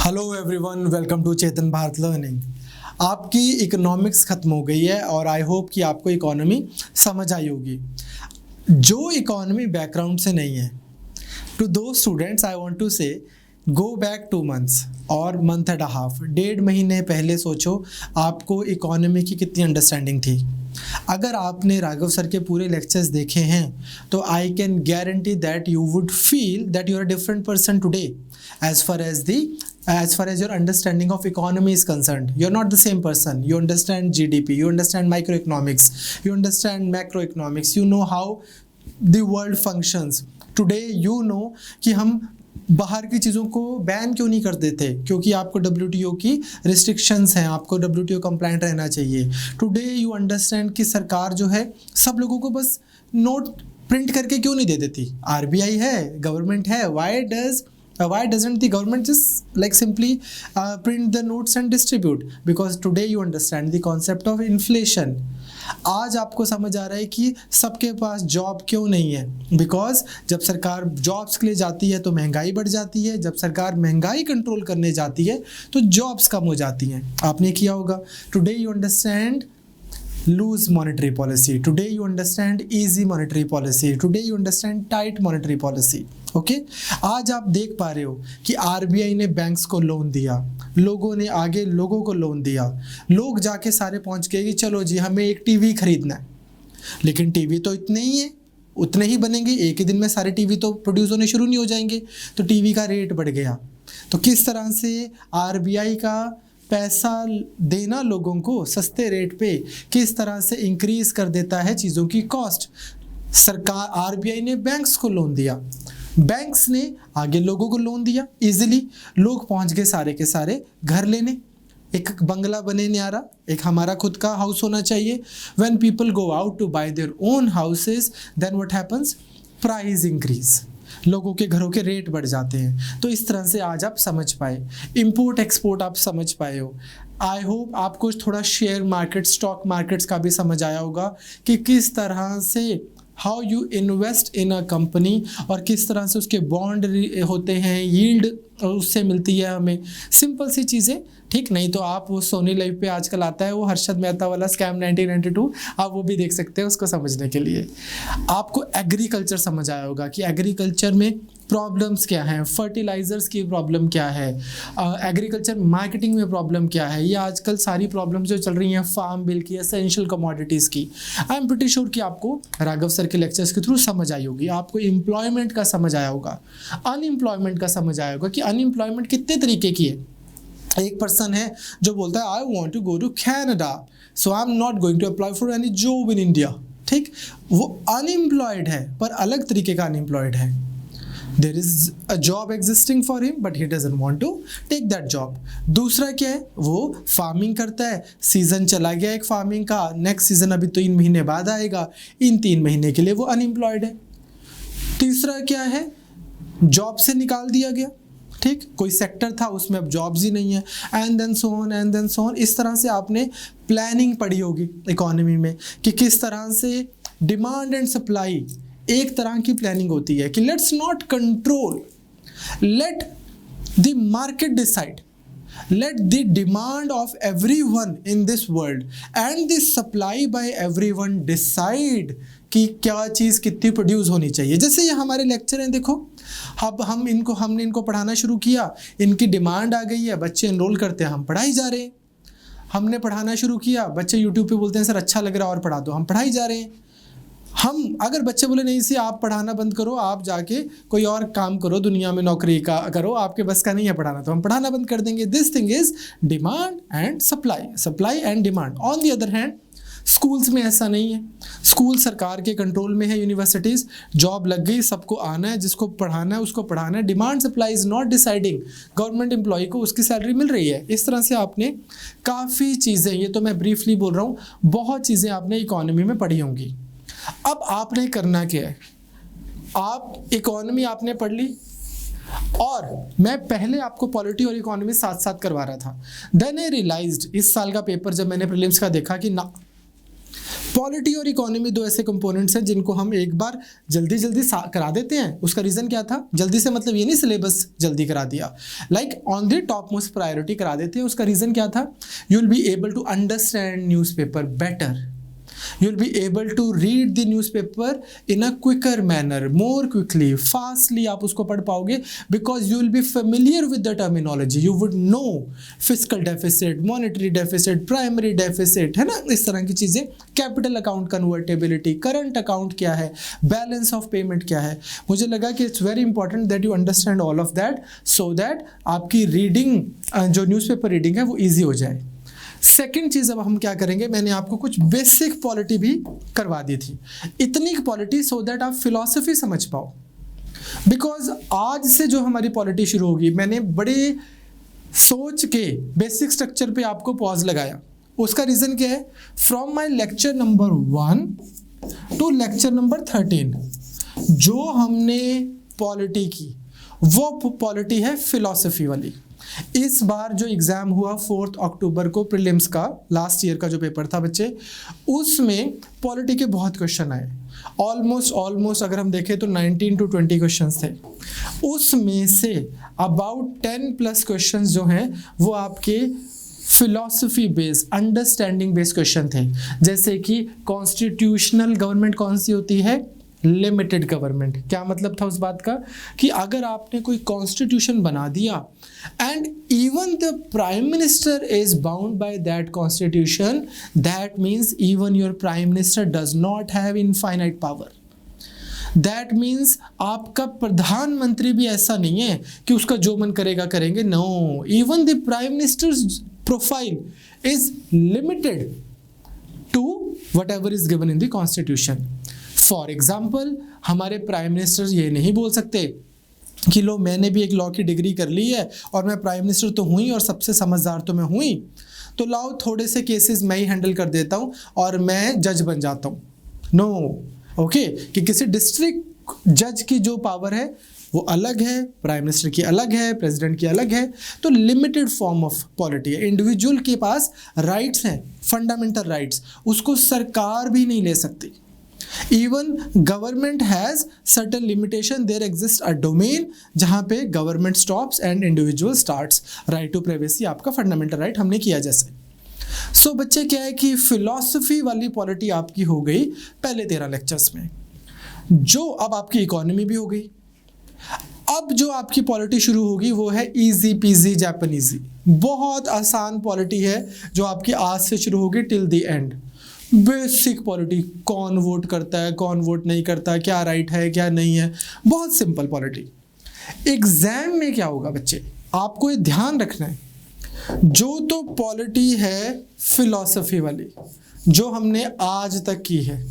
Hello everyone, welcome to Chetan Bharat learning. आपकी economics खत्म हो गई है और आई होप कि आपको इकोनॉमी समझ आई होगी। जो इकोनॉमी बैकग्राउंड से नहीं है, टू दो स्टूडेंट्स आई वांट टू से गो बैक 2 months और मंथ एंड हाफ, 1.5 महीने पहले सोचो आपको इकोनॉमी की कितनी अंडरस्टैंडिंग थी। अगर आपने राघव सर के पूरे लेक्चर्स देखे हैं तो I can guarantee that you would feel that you are a different person today as far as your understanding of economy is concerned. You're not the same person. You understand GDP, you understand microeconomics, you understand macroeconomics, you know how the world functions. Today you know कि हम बाहर की चीज़ों को ban क्यों नहीं कर देते, क्योंकि आपको WTO की रिस्ट्रिक्शंस हैं, आपको WTO कंप्लाइंट रहना चाहिए। टुडे यू अंडरस्टैंड कि सरकार जो है सब लोगों को बस नोट प्रिंट करके क्यों नहीं दे देती। RBI है, गवर्नमेंट है, why doesn't the government just like simply print the notes and distribute? Because today you understand the concept of inflation. आज आपको समझ आ रहा है कि सबके पास जॉब क्यों नहीं है, बिकॉज जब सरकार जॉब्स के लिए जाती है तो महंगाई बढ़ जाती है, जब सरकार महंगाई कंट्रोल करने जाती है तो जॉब्स कम हो जाती हैं। आपने किया होगा। Today you understand loose monetary policy, today you understand easy monetary policy, today you understand tight monetary policy. Okay आज आप देख पा रहे हो कि RBI ने बैंक्स को लोन दिया, लोगों ने आगे लोगों को लोन दिया, लोग जाके सारे पहुंच गए कि चलो जी हमें एक टीवी खरीदना है, लेकिन टीवी तो इतने ही है, उतने ही बनेंगे, एक ही दिन में सारे टीवी तो प्रोड्यूस होने शुरू नहीं हो जाएंगे, तो टीवी का रेट बढ़ गया। तो किस तरह से RBI का पैसा देना लोगों को सस्ते रेट पे किस तरह से इंक्रीज कर देता है चीज़ों की कॉस्ट। सरकार RBI ने बैंक्स को लोन दिया, बैंक्स ने आगे लोगों को लोन दिया, इजीली लोग पहुंच गए सारे के सारे घर लेने। एक बंगला बने न्यारा, एक हमारा खुद का हाउस होना चाहिए। When people go out to buy their own houses then what happens, price increase, लोगों के घरों के रेट बढ़ जाते हैं। तो इस तरह से आज आप समझ पाए, इंपोर्ट एक्सपोर्ट आप समझ पाए हो। आई होप आपको थोड़ा शेयर मार्केट, स्टॉक मार्केट्स का भी समझ आया होगा कि किस तरह से how you invest in a company और किस तरह से उसके बॉन्ड होते हैं, यील्ड उससे मिलती है हमें। सिंपल सी चीज़ें, ठीक। नहीं तो आप वो सोनी लाइव पे आजकल आता है वो हर्षद मेहता वाला स्कैम 1992, आप वो भी देख सकते हैं उसको समझने के लिए। आपको एग्रीकल्चर समझ आया होगा कि एग्रीकल्चर में प्रॉब्लम्स क्या हैं, फर्टिलाइजर्स की प्रॉब्लम क्या है, एग्रीकल्चर मार्केटिंग में प्रॉब्लम क्या है। ये आजकल सारी प्रॉब्लम्स जो चल रही हैं फार्म बिल की, एसेंशियल कमोडिटीज़ की, आई एम प्रीटी श्योर कि आपको राघव सर के लेक्चर्स के थ्रू समझ आई होगी। आपको एम्प्लॉयमेंट का समझ आया होगा, अनएम्प्लॉयमेंट का समझ आया होगा कि अनएम्प्लॉयमेंट कितने तरीके की है। एक पर्सन है जो बोलता है I want to go to Canada so I am not going to apply for any job in India, ठीक। वो अनएम्प्लॉयड है पर अलग तरीके का अनएम्प्लॉयड है। There is a job existing for him but he doesn't want to take that job. दूसरा क्या है, वो फार्मिंग करता है, सीजन चला गया एक फार्मिंग का, नेक्स्ट सीजन अभी 3 महीने बाद आएगा, इन 3 महीने के लिए वो अनएम्प्लॉयड है। तीसरा क्या है, जॉब से निकाल दिया गया, ठीक, कोई सेक्टर था उसमें अब जॉब्स ही नहीं है, एंड देन सो ऑन। इस तरह से आपने प्लानिंग पढ़ी होगी इकोनॉमी में कि किस तरह से डिमांड एंड सप्लाई एक तरह की प्लानिंग होती है कि let's not control, let the market decide, let the demand of everyone in this world and the supply by everyone decide कि क्या चीज़ कितनी प्रोड्यूस होनी चाहिए। जैसे ये हमारे लेक्चर हैं, देखो अब हमने इनको पढ़ाना शुरू किया, इनकी डिमांड आ गई है, बच्चे एनरोल करते हैं, हम पढ़ाई जा रहे हैं। हमने पढ़ाना शुरू किया, बच्चे यूट्यूब पे बोलते हैं सर अच्छा लग रहा है और पढ़ा दो, हम पढ़ाई जा रहे हैं। हम अगर बच्चे बोले नहीं सी आप पढ़ाना बंद करो, आप जाके कोई और काम करो, दुनिया में नौकरी का करो, आपके बस का नहीं है पढ़ाना, तो हम पढ़ाना बंद कर देंगे। This thing is demand and supply and demand. On the other hand schools में ऐसा नहीं है, स्कूल सरकार के कंट्रोल में है, यूनिवर्सिटीज़, जॉब लग गई, सबको आना है, जिसको पढ़ाना है उसको पढ़ाना है। Demand supply is not deciding, government employ को उसकी सैलरी मिल रही है। इस तरह से आपने काफ़ी चीज़ें, ये तो मैं ब्रीफली बोल रहा हूँ, बहुत चीज़ें आपने इकोनॉमी में पढ़ी होंगी। अब आपने करना क्या है, आप इकोनॉमी आपने पढ़ ली और मैं पहले आपको पॉलिटी और इकोनॉमी साथ साथ करवा रहा था। देन आई रियलाइज्ड, इस साल का पेपर जब मैंने प्रीलिम्स का देखा कि ना, पॉलिटी और इकोनॉमी दो ऐसे कंपोनेंट्स हैं जिनको हम एक बार जल्दी जल्दी करा देते हैं। उसका रीजन क्या था? जल्दी से मतलब ये नहीं सिलेबस जल्दी करा दिया, like on the top most priority करा देते हैं। उसका रीजन क्या था? You will be able to understand newspaper better, you'll be able to read the newspaper in a quicker manner, more quickly, fastly आप उसको पढ़ पाओगे, because you will be familiar with the terminology, you would know fiscal deficit, monetary deficit, primary deficit, है ना, इस तरह की चीज़ें, capital account convertibility, current account क्या है, balance of payment क्या है। मुझे लगा कि it's very important that you understand all of that so that आपकी रीडिंग जो न्यूज़पेपर रीडिंग है वो ईजी हो जाए। सेकेंड चीज़ अब हम क्या करेंगे, मैंने आपको कुछ बेसिक पॉलिटी भी करवा दी थी, इतनी पॉलिटी सो दैट आप फिलॉसफी समझ पाओ, बिकॉज आज से जो हमारी पॉलिटी शुरू होगी, मैंने बड़े सोच के बेसिक स्ट्रक्चर पे आपको पॉज लगाया। उसका रीज़न क्या है? From my lecture number 1 to lecture number 13 जो हमने पॉलिटी की वो पॉलिटी है फिलॉसफी वाली। इस बार जो एग्ज़ाम हुआ 4 अक्टूबर को प्रीलिम्स का, लास्ट ईयर का जो पेपर था बच्चे, उसमें पॉलिटी के बहुत क्वेश्चन आए। ऑलमोस्ट अगर हम देखें तो 19 to 20 क्वेश्चंस थे। उसमें से अबाउट 10+ क्वेश्चंस जो हैं वो आपके philosophy based, understanding based question थे। जैसे कि कॉन्स्टिट्यूशनल गवर्नमेंट कौन सी होती है? Limited government. क्या मतलब था उस बात का? कि अगर आपने कोई कॉन्स्टिट्यूशन बना दिया and even the prime minister is bound by that constitution, that means even your prime minister does not have infinite power. That means आपका प्रधानमंत्री भी ऐसा नहीं है कि उसका जो मन करेगा करेंगे। No, even the prime minister's profile is limited to whatever is given in the constitution. For example, हमारे प्राइम मिनिस्टर ये नहीं बोल सकते कि लो मैंने भी एक लॉ की डिग्री कर ली है और मैं प्राइम मिनिस्टर तो हुई और सबसे समझदार तो मैं हुई, तो लाओ थोड़े से केसेस मैं ही हैंडल कर देता हूँ और मैं जज बन जाता हूँ। नो, ओके, कि किसी डिस्ट्रिक्ट जज की जो पावर है वो अलग है, प्राइम मिनिस्टर की अलग है, प्रेसिडेंट की अलग है। तो लिमिटेड फॉर्म ऑफ पॉलिटी है। इंडिविजुअल के पास राइट्स हैं, फंडामेंटल राइट्स, उसको सरकार भी नहीं ले सकती। Even government has certain limitation. There exists a domain जहाँ पे government stops and individual starts. Right to privacy आपका fundamental right हमने किया जैसे। So बच्चे क्या है कि philosophy वाली पॉलिटी आपकी हो गई पहले 13 लेक्चर्स में, जो अब आपकी इकोनॉमी भी हो गई। अब जो आपकी पॉलिटी शुरू होगी वो है इजी पीजी जापानीजी, बहुत आसान पॉलिटी है जो आपकी आज से शुरू होगी till the end. Basic polity, कौन वोट करता है, कौन वोट नहीं करता, क्या राइट है क्या नहीं है, बहुत सिंपल पॉलिटी। एग्जाम में क्या होगा बच्चे, आपको ये ध्यान रखना है, जो तो पॉलिटी है फिलॉसफी वाली जो हमने आज तक की है,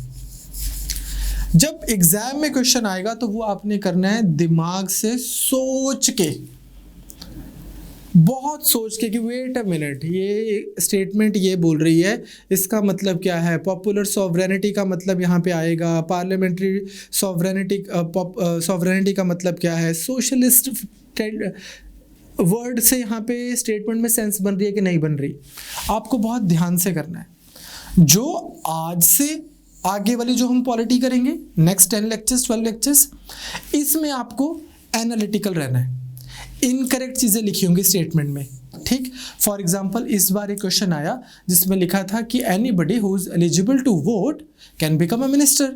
जब एग्जाम में क्वेश्चन आएगा तो वो आपने करना है दिमाग से सोच के, बहुत सोच के कि वेट अ मिनट, ये स्टेटमेंट ये बोल रही है, इसका मतलब क्या है, पॉपुलर सॉवरेनिटी का मतलब यहाँ पे आएगा, पार्लियामेंट्री सॉवरेनिटी का मतलब क्या है, सोशलिस्ट वर्ड से यहाँ पे स्टेटमेंट में सेंस बन रही है कि नहीं बन रही, आपको बहुत ध्यान से करना है। जो आज से आगे वाली जो हम पॉलिटी करेंगे नेक्स्ट 10 लेक्चर्स 12 लेक्चर्स, इसमें आपको एनालिटिकल रहना है, इनकरेक्ट चीज़ें लिखी होंगी स्टेटमेंट में, ठीक। फॉर एग्जाम्पल इस बार एक क्वेश्चन आया जिसमें लिखा था कि anybody who is eligible to vote can become a minister.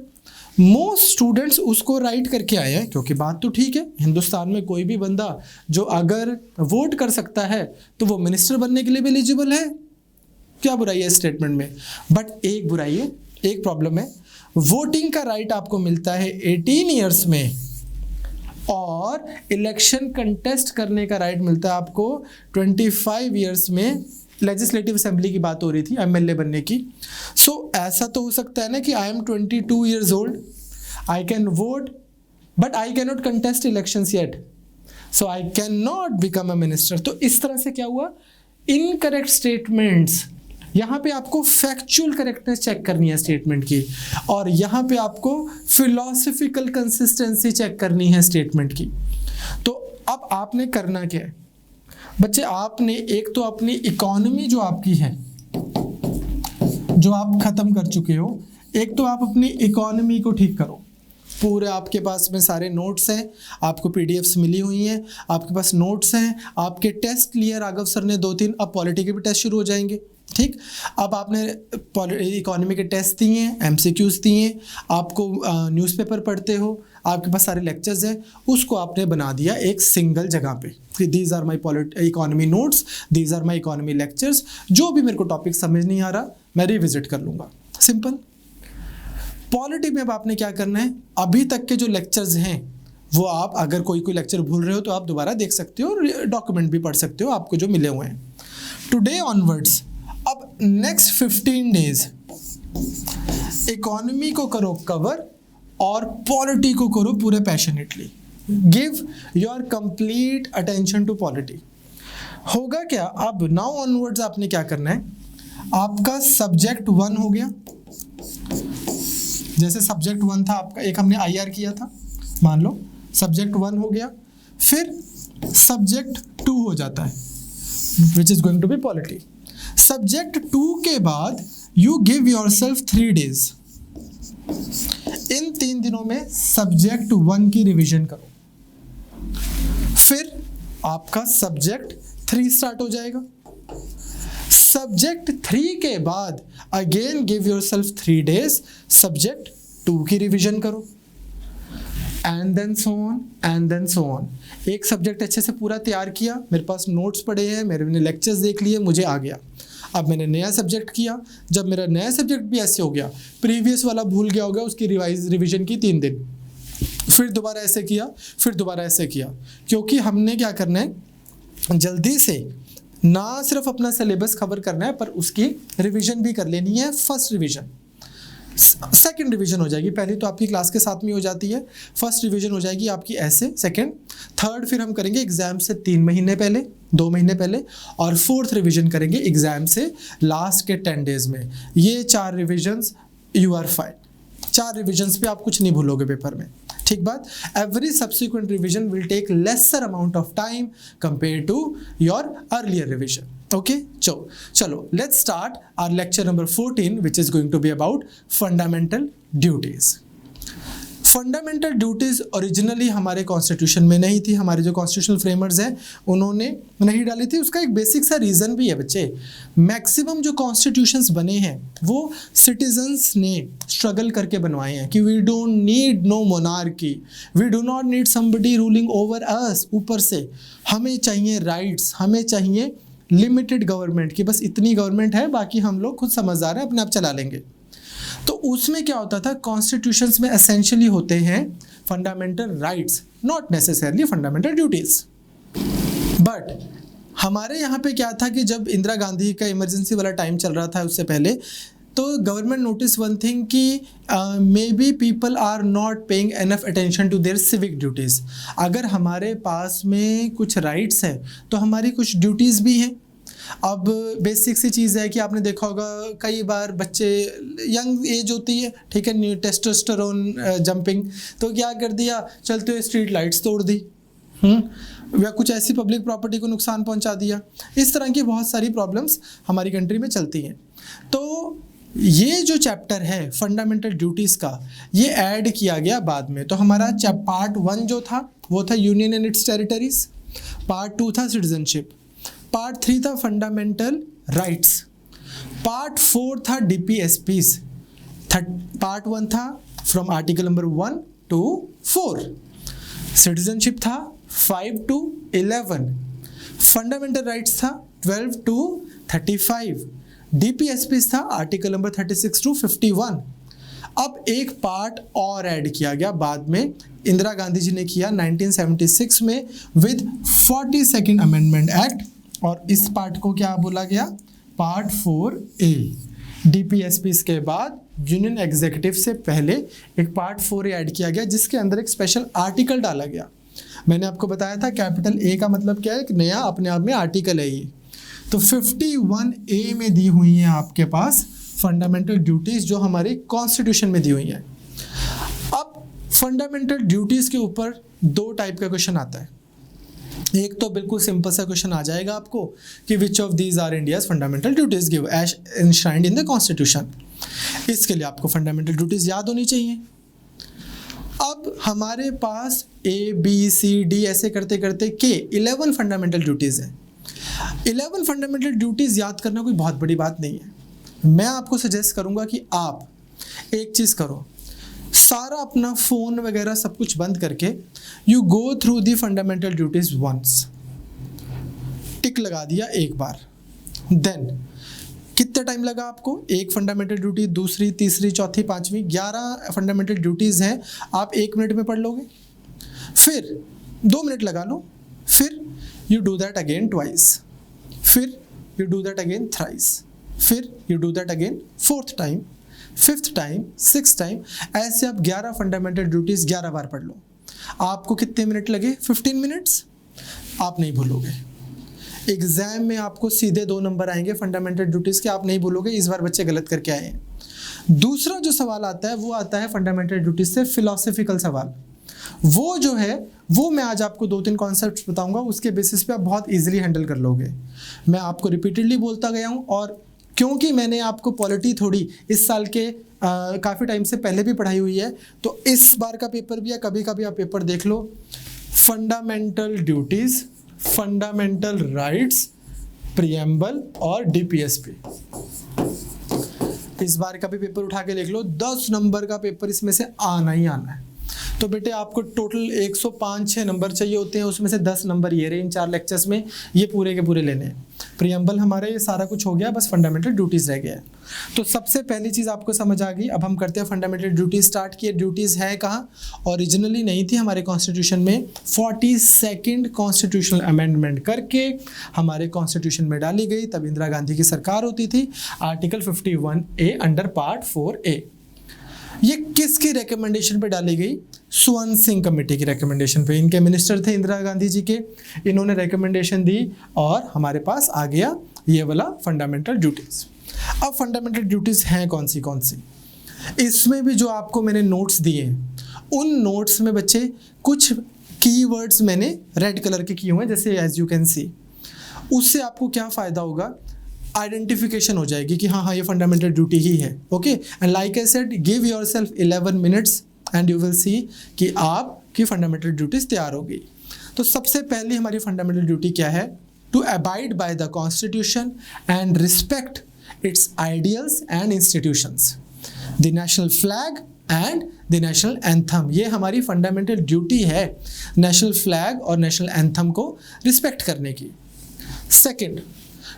Most students उसको राइट करके आए हैं, क्योंकि बात तो ठीक है, हिंदुस्तान में कोई भी बंदा जो अगर वोट कर सकता है तो वो मिनिस्टर बनने के लिए भी एलिजिबल है, क्या बुराई है स्टेटमेंट में। बट एक बुराई है, एक प्रॉब्लम है, वोटिंग का राइट आपको मिलता है 18 ईयर्स में और इलेक्शन कंटेस्ट करने का राइट मिलता है आपको 25 ईयर्स में। लेजिस्लेटिव असेंबली की बात हो रही थी, एमएलए बनने की। सो ऐसा तो हो सकता है ना कि I am 22 years old, I can vote but I can not contest elections yet, so I can not become a minister. तो इस तरह से क्या हुआ, इनकरेक्ट स्टेटमेंट्स। यहाँ पे आपको फैक्चुअल करेक्टनेस चेक करनी है स्टेटमेंट की, और यहाँ पे आपको फिलॉसफिकल कंसिस्टेंसी चेक करनी है स्टेटमेंट की। तो अब आपने करना क्या है बच्चे, आपने एक तो अपनी इकोनॉमी जो आपकी है, जो आप खत्म कर चुके हो, एक तो आप अपनी इकोनॉमी को ठीक करो, पूरे आपके पास में सारे नोट्स हैं, आपको पीडीएफ्स मिली हुई हैं, आपके पास नोट्स हैं, आपके टेस्ट लिए राघव सर ने 2-3, अब पॉलिटी के भी टेस्ट शुरू हो जाएंगे। ठीक, अब आपने इकोनॉमी के टेस्ट दिए हैं, एमसीक्यूज दिए हैं, आपको न्यूज़पेपर पढ़ते हो, आपके पास सारे लेक्चर्स हैं, उसको आपने बना दिया एक सिंगल जगह पे कि these are my economy notes, these are my economy lectures, जो भी मेरे को टॉपिक समझ नहीं आ रहा मैं रिविजिट कर लूँगा। सिंपल। पॉलिटी में अब आपने क्या करना है, अभी तक के जो लेक्चर्स हैं वो आप, अगर कोई लेक्चर भूल रहे हो तो आप दोबारा देख सकते हो और डॉक्यूमेंट भी पढ़ सकते हो आपको जो मिले हुए हैं। टुडे ऑनवर्ड्स, अब नेक्स्ट 15 डेज इकोनॉमी को करो कवर और पॉलिटी को करो पूरे passionately. Give your complete attention to polity. होगा क्या, अब नाउ ऑनवर्ड्स आपने क्या करना है, आपका सब्जेक्ट 1 हो गया, जैसे सब्जेक्ट 1 था आपका, एक हमने IR किया था, मान लो सब्जेक्ट 1 हो गया, फिर सब्जेक्ट 2 हो जाता है which is going to be polity. Subject 2 के बाद यू गिव योरसेल्फ 3 डेज। इन 3 दिनों में सब्जेक्ट 1 की रिवीजन करो, फिर आपका सब्जेक्ट 3 स्टार्ट हो जाएगा। सब्जेक्ट 3 के बाद again give yourself 3 days, subject 2 की रिवीजन करो, and then so on and then so on. एक सब्जेक्ट अच्छे से पूरा तैयार किया, मेरे पास नोट्स पड़े हैं, मैंने लेक्चर्स देख लिए, मुझे आ गया। अब मैंने नया सब्जेक्ट किया, जब मेरा नया सब्जेक्ट भी ऐसे हो गया, प्रीवियस वाला भूल गया होगा, उसकी रिवीजन की 3 दिन, फिर दोबारा ऐसे किया, फिर दोबारा ऐसे किया, क्योंकि हमने क्या करना है, जल्दी से ना सिर्फ अपना सिलेबस कवर करना है पर उसकी रिवीजन भी कर लेनी है। फर्स्ट रिवीजन, सेकंड रिवीजन हो जाएगी, पहली तो आपकी क्लास के साथ में हो जाती है, फर्स्ट रिवीजन हो जाएगी आपकी ऐसे, सेकंड, थर्ड फिर हम करेंगे एग्जाम से 3 महीने पहले, 2 महीने पहले, और फोर्थ रिवीजन करेंगे एग्जाम से लास्ट के 10 डेज में। ये 4 revisions, you are fine. 4 revisions पे आप कुछ नहीं भूलोगे पेपर में। ठीक बात। Every subsequent revision will take lesser amount of time compare to your earlier revision. Okay, चलो let's start our lecture number 14 which is going to be about fundamental duties. Fundamental duties originally हमारे constitution में नहीं थी, हमारे जो constitutional framers हैं उन्होंने नहीं डाली थी। उसका एक बेसिक सा रीज़न भी है बच्चे, मैक्सिमम जो कॉन्स्टिट्यूशंस बने हैं वो सिटीजन्स ने स्ट्रगल करके बनवाए हैं कि we don't need no monarchy, we do not need somebody ruling over us, ऊपर से हमें चाहिए राइट्स, हमें चाहिए लिमिटेड गवर्नमेंट की, बस इतनी गवर्नमेंट है, बाकी हम लोग खुद समझदार हैं, अपने आप चला लेंगे। तो उसमें क्या होता था, कॉन्स्टिट्यूशंस में एसेंशियली होते हैं fundamental rights, not necessarily fundamental duties. But हमारे यहाँ पे क्या था कि जब इंदिरा गांधी का इमरजेंसी वाला टाइम चल रहा था, उससे पहले तो गवर्नमेंट नोटिस वन थिंग कि maybe people are not paying enough attention to their civic duties. अगर हमारे पास में कुछ राइट्स हैं तो हमारी कुछ ड्यूटीज़ भी हैं। अब बेसिक सी चीज़ है कि आपने देखा होगा कई बार बच्चे, यंग एज होती है, ठीक है, न्यू टेस्टोस्टेरोन जंपिंग, तो क्या कर दिया, चलते हुए स्ट्रीट लाइट्स तोड़ दी, या कुछ ऐसी पब्लिक प्रॉपर्टी को नुकसान पहुंचा दिया। इस तरह की बहुत सारी प्रॉब्लम्स हमारी कंट्री में चलती हैं। तो ये जो चैप्टर है फंडामेंटल ड्यूटीज़ का, ये ऐड किया गया बाद में। तो हमारा पार्ट 1 जो था वो था union and it's territories, part 2 था सिटीजनशिप, पार्ट 3 था फंडामेंटल राइट्स, पार्ट 4 था DPSPs, पार्ट 1 था from article number 1 to 4, citizenship था 5 to 11, फंडामेंटल राइट्स था 12 to 35, DPSPs था आर्टिकल नंबर 36 to 51। अब एक पार्ट और ऐड किया गया बाद में, इंदिरा गांधी जी ने किया 1976 में विद 42nd अमेंडमेंट एक्ट, और इस पार्ट को क्या बोला गया, पार्ट 4A। DPSPs के बाद यूनियन एग्जीक्यूटिव से पहले एक पार्ट 4A ऐड किया गया, जिसके अंदर एक स्पेशल आर्टिकल डाला गया। मैंने आपको बताया था कैपिटल A का मतलब क्या है, एक नया अपने आप में आर्टिकल है ये। तो 51A में दी हुई हैं आपके पास फंडामेंटल ड्यूटीज़, जो हमारे कॉन्स्टिट्यूशन में दी हुई हैं। अब फंडामेंटल ड्यूटीज़ के ऊपर 2 टाइप का क्वेश्चन आता है। एक तो बिल्कुल सिंपल सा क्वेश्चन आ जाएगा आपको कि which of these are India's fundamental duties give as enshrined in the constitution. इसके लिए आपको फंडामेंटल ड्यूटीज याद होनी चाहिए। अब हमारे पास ABCD ऐसे करते करते के 11 फंडामेंटल ड्यूटीज हैं। 11 फंडामेंटल ड्यूटीज याद करना कोई बहुत बड़ी बात नहीं है। मैं आपको सजेस्ट करूंगा कि आप एक चीज करो, सारा अपना फोन वगैरह सब कुछ बंद करके you go through the fundamental duties once, tick लगा दिया एक बार। देन कितना टाइम लगा आपको? एक फंडामेंटल ड्यूटी, दूसरी, तीसरी, चौथी, पांचवी, 11 फंडामेंटल ड्यूटीज हैं, आप 1 मिनट में पढ़ लोगे। फिर 2 मिनट लगा लो, फिर you do that again twice, फिर you do that again thrice, फिर you do that again 4th time, 5th time, 6th time. ऐसे आप 11 फंडामेंटल ड्यूटीज 11 बार पढ़ लो। आपको कितने मिनट लगे? 15 मिनट्स। आप नहीं भूलोगे। एग्जाम में आपको सीधे 2 नंबर आएंगे फंडामेंटल ड्यूटीज के, आप नहीं भूलोगे। इस बार बच्चे गलत करके आए हैं। दूसरा जो सवाल आता है वो आता है फंडामेंटल ड्यूटीज से फिलोसफिकल सवाल। वो जो है वो मैं आज आपको 2-3 कॉन्सेप्ट्स बताऊंगा, उसके बेसिस पे आप बहुत इजीली हैंडल कर लोगे। मैं आपको रिपीटेडली बोलता गया हूँ, और क्योंकि मैंने आपको पॉलिटी थोड़ी इस साल के काफ़ी टाइम से पहले भी पढ़ाई हुई है, तो इस बार का पेपर भी है, कभी कभी आप पेपर देख लो। Fundamental duties, fundamental rights, preamble और DPSP। इस बार का भी पेपर उठा के देख लो, 10 नंबर का पेपर इसमें से आना ही आना है। तो बेटे आपको टोटल 105-6 नंबर चाहिए होते हैं, उसमें से 10 नंबर ये रहे इन 4 लेक्चर्स में, ये पूरे के पूरे लेने हैं। प्रियम्बल हमारे ये सारा कुछ हो गया, बस फंडामेंटल ड्यूटीज रह गया है। तो सबसे पहली चीज़ आपको समझ आ गई। अब हम करते हैं फंडामेंटल ड्यूटीज स्टार्ट किए। ड्यूटीज है कहाँ? ओरिजिनली नहीं थी हमारे कॉन्स्टिट्यूशन में, 42nd कॉन्स्टिट्यूशनल अमेंडमेंट करके हमारे कॉन्स्टिट्यूशन में डाली गई। तब इंदिरा गांधी की सरकार होती थी। Article 51A under part 4A। ये किसकी रिकमेंडेशन पे डाली गई? स्वर्ण सिंह कमेटी की रिकमेंडेशन पे। इनके मिनिस्टर थे इंदिरा गांधी जी के, इन्होंने रिकमेंडेशन दी और हमारे पास आ गया ये वाला फंडामेंटल ड्यूटीज। अब फंडामेंटल ड्यूटीज हैं कौन सी? इसमें भी जो आपको मैंने नोट्स दिए, उन नोट्स में बच्चे कुछ कीवर्ड्स मैंने रेड कलर के किए हुए हैं, जैसे एज यू कैन सी। उससे आपको क्या फ़ायदा होगा? आइडेंटिफिकेशन हो जाएगी कि हाँ ये फंडामेंटल ड्यूटी ही है। Okay, and like I said, give yourself 11 minutes and you will see कि आपकी फंडामेंटल ड्यूटीज तैयार हो गई। तो सबसे पहली हमारी फंडामेंटल ड्यूटी क्या है? To abide by the constitution and respect its ideals and institutions, the national flag and the national anthem. ये हमारी फंडामेंटल ड्यूटी है, नेशनल फ्लैग और नेशनल एंथम को रिस्पेक्ट करने की। Second,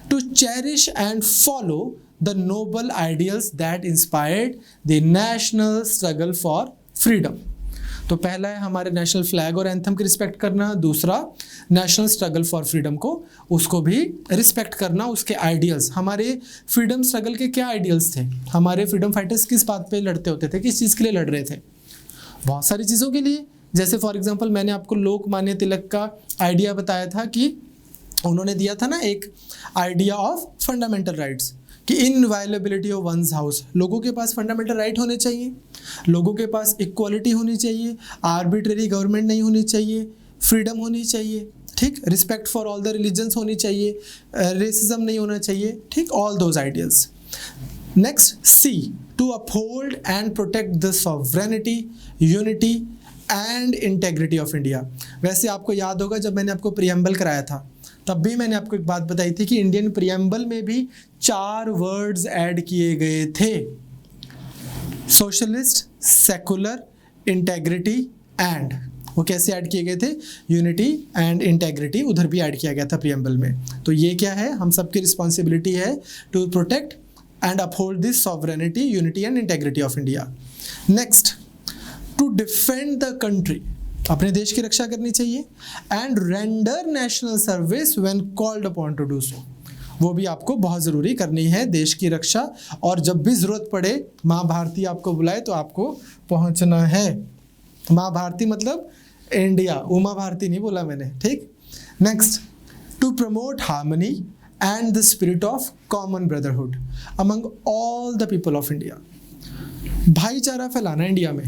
to cherish and follow the noble ideals that inspired the national struggle for freedom। तो पहला है हमारे नेशनल फ्लैग और एंथम की रिस्पेक्ट करना। दूसरा, नेशनल स्ट्रगल फॉर फ्रीडम को, उसको भी रिस्पेक्ट करना, उसके आइडियल्स। हमारे फ्रीडम स्ट्रगल के क्या आइडियल्स थे? हमारे फ्रीडम फाइटर्स किस बात पे लड़ते होते थे, किस चीज़ के लिए लड़ रहे थे? बहुत सारी चीज़ों के लिए। जैसे फॉर एग्जाम्पल मैंने आपको लोकमान्य तिलक का आइडिया बताया था कि उन्होंने दिया था ना एक आइडिया ऑफ फंडामेंटल राइट्स, कि इनवायलेबिलिटी ऑफ वंस हाउस। लोगों के पास फंडामेंटल राइट होने चाहिए, लोगों के पास इक्वालिटी होनी चाहिए, आर्बिट्रेरी गवर्नमेंट नहीं होनी चाहिए, फ्रीडम होनी चाहिए, ठीक, respect for all the religions होनी चाहिए, रेसिज्म नहीं होना चाहिए, ठीक, all those ideals. Next, C, to uphold and protect the sovereignty, unity and integrity of India. वैसे आपको याद होगा जब मैंने आपको प्रियम्बल कराया था तब भी मैंने आपको एक बात बताई थी कि इंडियन प्रियम्बल में भी 4 वर्ड्स ऐड किए गए थे, सोशलिस्ट, सेकुलर, इंटेग्रिटी एंड। वो कैसे ऐड किए गए थे? यूनिटी एंड इंटेग्रिटी, उधर भी ऐड किया गया था प्रियम्बल में। तो ये क्या है? हम सबकी रिस्पॉन्सिबिलिटी है to protect and uphold this sovereignty, unity and integrity of India. Next, to defend the country, अपने देश की रक्षा करनी चाहिए, and render national service when called upon to do so. वो भी आपको बहुत ज़रूरी करनी है, देश की रक्षा, और जब भी ज़रूरत पड़े, माँ भारती आपको बुलाए तो आपको पहुंचना है। माँ भारती मतलब इंडिया, उमा भारती नहीं बोला मैंने, ठीक। Next, to promote harmony and the spirit of common brotherhood among all the people of India. भाईचारा फैलाना इंडिया में।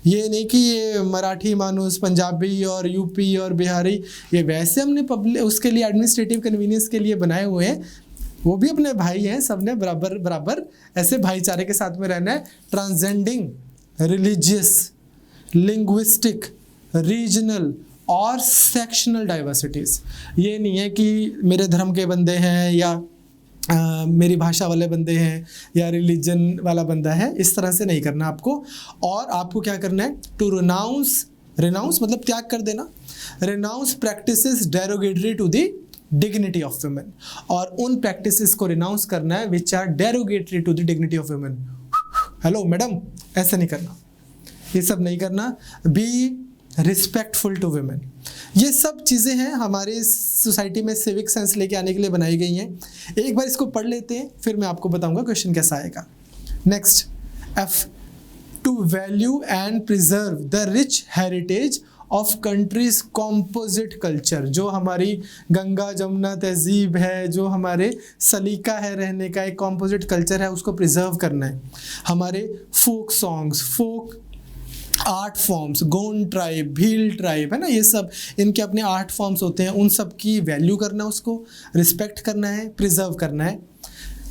ये नहीं कि ये मराठी मानुस, पंजाबी और यूपी और बिहारी, ये वैसे हमने उसके लिए एडमिनिस्ट्रेटिव कन्वीनियंस के लिए बनाए हुए हैं, वो भी अपने भाई हैं, सबने बराबर बराबर ऐसे भाईचारे के साथ में रहना है। ट्रांसेंडिंग रिलीजियस, लिंग्विस्टिक, रीजनल और सेक्शनल डाइवर्सिटीज। ये नहीं है कि मेरे धर्म के बंदे हैं या मेरी भाषा वाले बंदे हैं या रिलीजन वाला बंदा है, इस तरह से नहीं करना आपको। और आपको क्या करना है, टू रिनाउंस, रिनाउंस मतलब त्याग कर देना, renounce practices derogatory to the dignity of women, और उन प्रैक्टिसेस को रिनाउंस करना है which are derogatory to the dignity of women. Hello madam, ऐसा नहीं करना, ये सब नहीं करना। Be respectful to women. ये सब चीज़ें हैं हमारे सोसाइटी में सिविक सेंस लेके आने के लिए बनाई गई हैं। एक बार इसको पढ़ लेते हैं, फिर मैं आपको बताऊंगा क्वेश्चन कैसा आएगा। Next, F, to value and preserve the rich heritage of country's composite culture. जो हमारी गंगा जमुना तहजीब है, जो हमारे सलीका है रहने का, एक कॉम्पोजिट कल्चर है, उसको प्रिजर्व करना है। हमारे folk songs, folk art forms, Gond tribe, Bhil tribe है ना, ये सब इनके अपने आर्ट फॉर्म्स होते हैं, उन सब की वैल्यू करना, उसको रिस्पेक्ट करना है, प्रिजर्व करना है।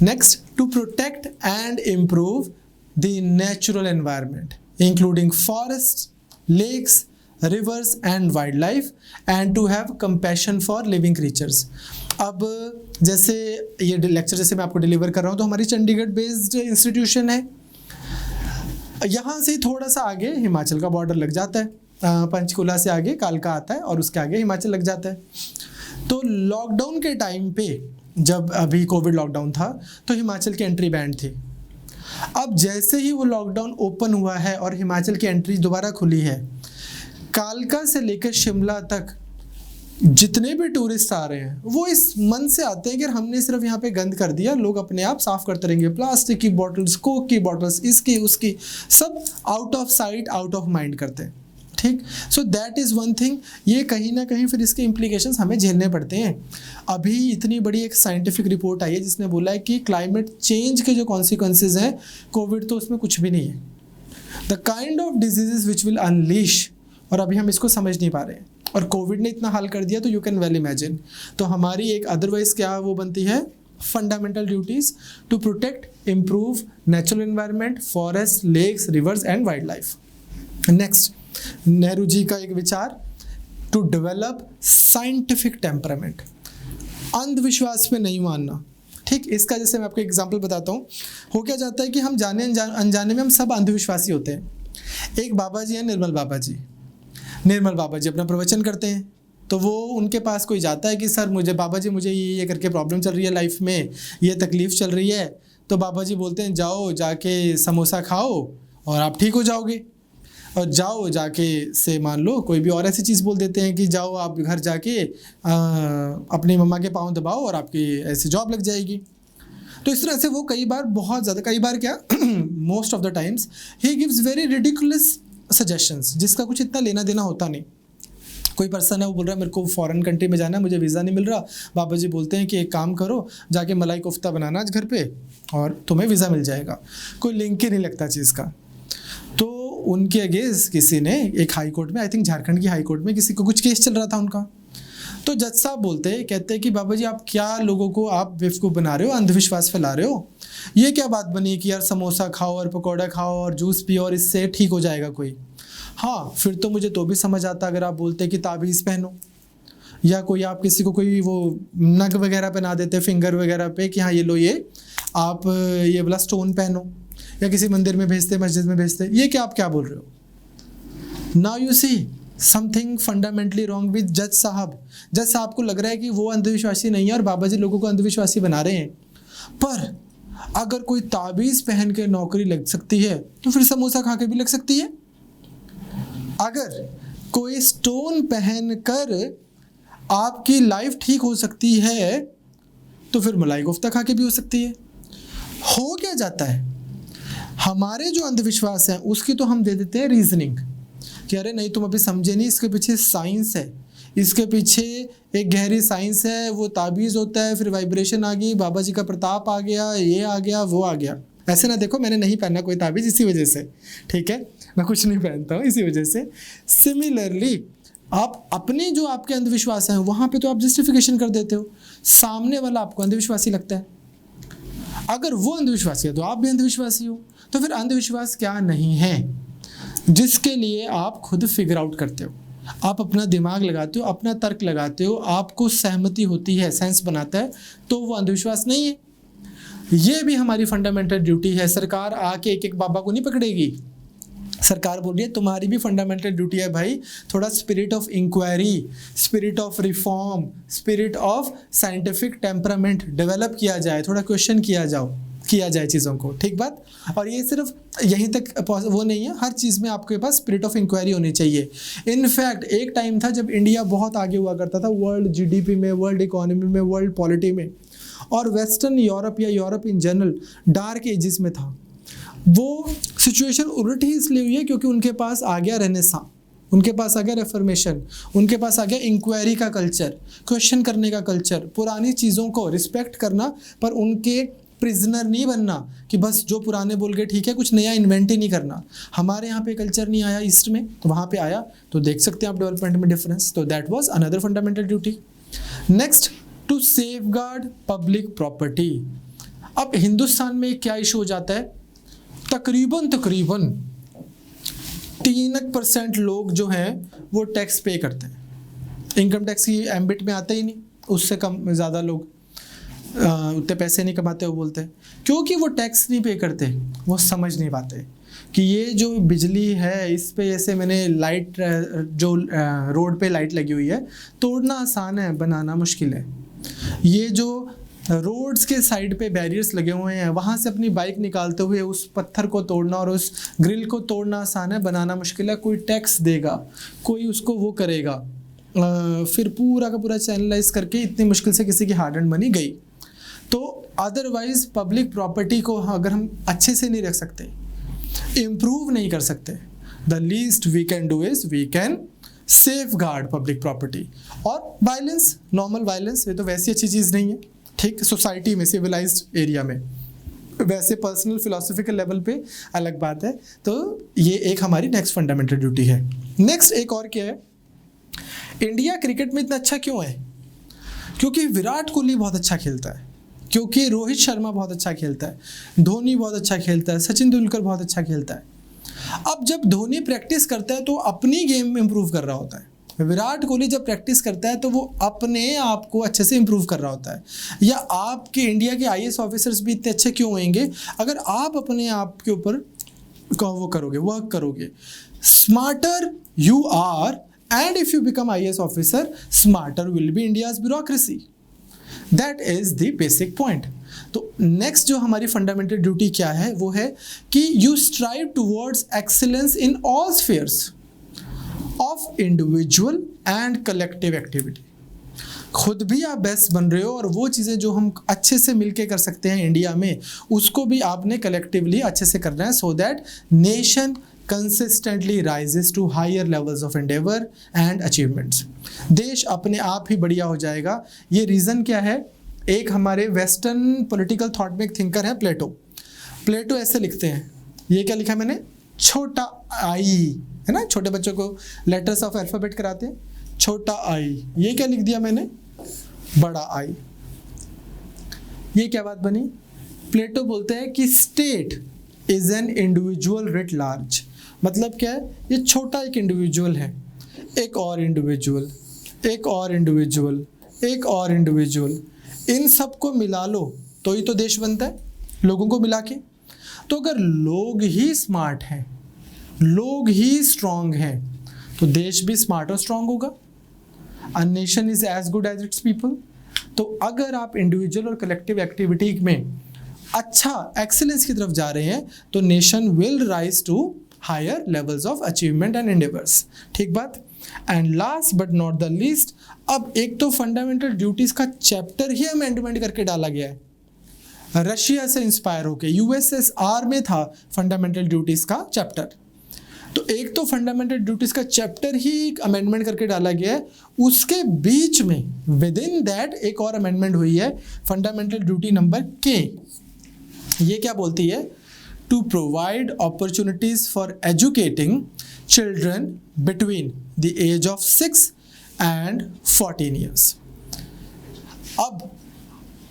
Next, to protect and improve the natural environment including forest, lakes, rivers and wildlife, and to have compassion for living creatures. अब जैसे ये लेक्चर जैसे मैं आपको डिलीवर कर रहा हूँ, तो हमारी चंडीगढ़ बेस्ड इंस्टीट्यूशन है। यहाँ से थोड़ा सा आगे हिमाचल का बॉर्डर लग जाता है, पंचकुला से आगे कालका आता है और उसके आगे हिमाचल लग जाता है। तो लॉकडाउन के टाइम पे, जब अभी कोविड लॉकडाउन था, तो हिमाचल की एंट्री बैंड थी। अब जैसे ही वो लॉकडाउन ओपन हुआ है और हिमाचल की एंट्री दोबारा खुली है, कालका से लेकर शिमला तक जितने भी टूरिस्ट आ रहे हैं, वो इस मन से आते हैं कि हमने सिर्फ यहाँ पे गंद कर दिया, लोग अपने आप साफ करते रहेंगे, प्लास्टिक की बॉटल्स, कोक की बॉटल्स, इसकी उसकी, सब out of sight out of mind करते हैं। ठीक, so that is one thing. ये कहीं ना कहीं फिर इसके इम्प्लीकेशंस हमें झेलने पड़ते हैं। अभी इतनी बड़ी एक साइंटिफिक रिपोर्ट आई है जिसने बोला है कि क्लाइमेट चेंज के जो कॉन्सिक्वेंसेज हैं, कोविड तो उसमें कुछ भी नहीं है। The kind of diseases which will unleash, और अभी हम इसको समझ नहीं पा रहे हैं, और कोविड ने इतना हाल कर दिया, तो यू कैन वेल इमेजिन। तो हमारी एक अदरवाइज क्या वो बनती है, fundamental duties to protect, improve natural environment, forest, lakes, rivers and wildlife. Next, Nehru ji का एक विचार, टू डेवलप साइंटिफिक टेम्परामेंट। अंधविश्वास पे नहीं मानना। ठीक, इसका जैसे मैं आपको एग्जाम्पल बताता हूँ। हो क्या जाता है कि हम जाने अनजाने में हम सब अंधविश्वासी होते हैं। एक बाबा जी हैं, निर्मल बाबा जी। निर्मल बाबा जी अपना प्रवचन करते हैं, तो वो उनके पास कोई जाता है कि सर मुझे, बाबा जी मुझे ये करके प्रॉब्लम चल रही है लाइफ में, ये तकलीफ़ चल रही है। तो बाबा जी बोलते हैं जाओ जाके समोसा खाओ और आप ठीक हो जाओगे। और जाओ जाके से मान लो कोई भी और ऐसी चीज़ बोल देते हैं कि जाओ आप घर जाके अपनी मम्मा के पाँव दबाओ और आपकी ऐसी जॉब लग जाएगी। तो इस तरह से वो कई बार, बहुत ज़्यादा, कई बार क्या most of the times he gives very ridiculous suggestions, जिसका कुछ इतना लेना देना होता नहीं। कोई पर्सन है, वो बोल रहा है मेरे को फॉरेन कंट्री में जाना है, मुझे वीज़ा नहीं मिल रहा। बाबा जी बोलते हैं कि एक काम करो, जाके मलाई कोफ्ता बनाना आज घर पे और तुम्हें वीज़ा मिल जाएगा। कोई लिंक ही नहीं लगता चीज़ का। तो उनके अगेंस्ट किसी ने एक हाई कोर्ट में, आई थिंक झारखंड की हाई कोर्ट में, किसी को कुछ केस चल रहा था उनका। तो जज साहब बोलते हैं, कहते हैं कि बाबा जी आप क्या लोगों को आप बेवकूफ़ बना रहे हो, अंधविश्वास फैला रहे हो। ये क्या बात बनी कि यार समोसा खाओ और पकौड़ा खाओ और जूस पियो और इससे ठीक हो जाएगा कोई। हाँ, फिर तो मुझे तो भी समझ आता अगर आप बोलते कि ताबीज़ पहनो, या कोई आप किसी को कोई वो नग वगैरह पहना देते फिंगर वगैरह पे कि हाँ ये लो, ये आप ये वाला स्टोन पहनो, या किसी मंदिर में भेजते, मस्जिद में भेजते। ये क्या आप क्या बोल रहे हो। Now you see something fundamentally wrong with जज साहब। जज साहब को लग रहा है कि वो अंधविश्वासी नहीं है और बाबा जी लोगों को अंधविश्वासी बना रहे हैं। पर अगर कोई ताबीज़ पहन के नौकरी लग सकती है, तो फिर समोसा खा के भी लग सकती है। अगर कोई स्टोन पहन कर आपकी लाइफ ठीक हो सकती है, तो फिर मलाई कोफ्ता खा के भी हो सकती है। हो क्या जाता है, हमारे जो अंधविश्वास है उसकी तो हम दे देते हैं रीजनिंग कि अरे नहीं तुम अभी समझे नहीं, इसके पीछे साइंस है, इसके पीछे एक गहरी साइंस है। वो ताबीज़ होता है, फिर वाइब्रेशन आ गई, बाबा जी का प्रताप आ गया, ये आ गया, वो आ गया। ऐसे ना देखो, मैंने नहीं पहना कोई ताबीज़ इसी वजह से, ठीक है, मैं कुछ नहीं पहनता हूँ इसी वजह से। सिमिलरली आप अपने जो आपके अंधविश्वास हैं वहाँ पे तो आप जस्टिफिकेशन कर देते हो, सामने वाला आपको अंधविश्वासी लगता है। अगर वो अंधविश्वासी है तो आप भी अंधविश्वासी हो। तो फिर अंधविश्वास क्या नहीं है, जिसके लिए आप खुद फिगर आउट करते हो, आप अपना दिमाग लगाते हो, अपना तर्क लगाते हो, आपको सहमति होती है, सेंस बनाता है, तो वो अंधविश्वास नहीं है। ये भी हमारी फंडामेंटल ड्यूटी है। सरकार आके एक एक बाबा को नहीं पकड़ेगी। सरकार बोल रही है तुम्हारी भी फंडामेंटल ड्यूटी है भाई, थोड़ा spirit of inquiry, spirit of reform, spirit of scientific temperament develop किया जाए, थोड़ा क्वेश्चन किया जाए चीज़ों को, ठीक बात। और ये सिर्फ यहीं तक वो नहीं है, हर चीज़ में आपके पास स्पिरिट ऑफ इंक्वायरी होनी चाहिए। इनफैक्ट एक टाइम था जब इंडिया बहुत आगे हुआ करता था वर्ल्ड जीडीपी में, वर्ल्ड इकोनॉमी में, वर्ल्ड पॉलिटी में, और वेस्टर्न यूरोप या Europe in general dark ages में था। वो सिचुएशन उलट ही इसलिए हुई है क्योंकि उनके पास आ गया रेनेसां, उनके पास आ गया रेफर्मेशन, उनके पास आ गया इंक्वायरी का कल्चर, क्वेश्चन करने का कल्चर, पुरानी चीज़ों को रिस्पेक्ट करना, पर उनके प्रिजनर नहीं बनना कि बस जो पुराने बोल गए ठीक है, कुछ नया इन्वेंट ही नहीं करना। हमारे यहाँ पे कल्चर नहीं आया ईस्ट में, तो वहाँ पे आया, तो देख सकते हैं आप डेवलपमेंट में डिफरेंस। तो that was another fundamental duty. Next, to safeguard public property. अब हिंदुस्तान में क्या इशू हो जाता है, तकरीबन 3% लोग जो हैं वो टैक्स पे करते हैं, इनकम टैक्स की एम्बिट में आते ही नहीं, उससे कम ज़्यादा लोग उतने पैसे नहीं कमाते, वो बोलते हैं क्योंकि वो टैक्स नहीं पे करते, वो समझ नहीं पाते कि ये जो बिजली है इस पे, जैसे मैंने लाइट जो रोड पे लाइट लगी हुई है, तोड़ना आसान है, बनाना मुश्किल है। ये जो रोड्स के साइड पे बैरियर्स लगे हुए हैं, वहाँ से अपनी बाइक निकालते हुए उस पत्थर को तोड़ना और उस ग्रिल को तोड़ना आसान है, बनाना मुश्किल है। कोई टैक्स देगा, कोई उसको वो करेगा, फिर पूरा का पूरा चैनलाइज करके इतनी मुश्किल से किसी की हार्ड एंड मनी गई। तो अदरवाइज पब्लिक प्रॉपर्टी को अगर हम अच्छे से नहीं रख सकते, इम्प्रूव नहीं कर सकते, the least we can do is we can safeguard public property. और वायलेंस, नॉर्मल वायलेंस, ये तो वैसी अच्छी चीज़ नहीं है, ठीक, सोसाइटी में, सिविलाइज्ड एरिया में, वैसे पर्सनल फिलोसफिकल लेवल पे अलग बात है। तो ये एक हमारी नेक्स्ट फंडामेंटल ड्यूटी है। नेक्स्ट एक और क्या है, इंडिया क्रिकेट में इतना अच्छा क्यों है, क्योंकि विराट कोहली बहुत अच्छा खेलता है, क्योंकि रोहित शर्मा बहुत अच्छा खेलता है, धोनी बहुत अच्छा खेलता है, सचिन तेंदुलकर बहुत अच्छा खेलता है। अब जब धोनी प्रैक्टिस करता है तो अपनी गेम में इंप्रूव कर रहा होता है, विराट कोहली जब प्रैक्टिस करता है तो वो अपने आप को अच्छे से इंप्रूव कर रहा होता है। या आपके इंडिया के आईएएस ऑफिसर्स भी इतने अच्छे क्यों होंगे, अगर आप अपने आप के ऊपर वो करोगे, वर्क करोगे। Smarter you are and if you become IAS officer, smarter will be India's bureaucracy. That is the basic point. तो नेक्स्ट जो हमारी फंडामेंटल ड्यूटी क्या है, वो है कि you strive towards excellence in all spheres of individual and collective activity. खुद भी आप बेस्ट बन रहे हो और वो चीज़ें जो हम अच्छे से मिलके कर सकते हैं इंडिया में, उसको भी आपने कलेक्टिवली अच्छे से करना है, so that nation consistently rises to higher levels of endeavour and achievements. देश अपने आप ही बढ़िया हो जाएगा। ये रीज़न क्या है, एक हमारे वेस्टर्न पॉलिटिकल थॉट में एक थिंकर है प्लेटो। प्लेटो ऐसे लिखते हैं, ये क्या लिखा है मैंने, छोटा आई है ना, छोटे बच्चों को लेटर्स ऑफ अल्फाबेट कराते हैं, छोटा आई, ये क्या लिख दिया मैंने, बड़ा आई। ये क्या बात बनी, प्लेटो बोलते हैं कि state is an individual writ large. मतलब क्या है, ये छोटा एक इंडिविजुअल है, एक और इंडिविजुअल, एक और इंडिविजुअल, एक और इंडिविजुअल, इन सबको मिला लो तो ही तो देश बनता है, लोगों को मिला के। तो अगर लोग ही स्मार्ट हैं, लोग ही स्ट्रांग हैं, तो देश भी स्मार्ट और स्ट्रांग होगा। A nation is as good as its people. तो अगर आप इंडिविजुअल और कलेक्टिव एक्टिविटी में अच्छा एक्सीलेंस की तरफ जा रहे हैं, तो nation will rise to higher levels of achievement and endeavours. ठीक बात। And last but not the least, अब एक तो फंडामेंटल ड्यूटीज का चैप्टर ही अमेंडमेंट करके डाला गया है, रशिया से इंस्पायर होके। यूएसएसआर में था फंडामेंटल ड्यूटीज का चैप्टर, तो एक तो फंडामेंटल ड्यूटीज का चैप्टर ही अमेंडमेंट करके डाला गया है, उसके बीच में विद इन दैट एक और अमेंडमेंट हुई है, फंडामेंटल ड्यूटी नंबर के। ये क्या बोलती है, to provide opportunities for educating children between the age of 6 and 14 years। अब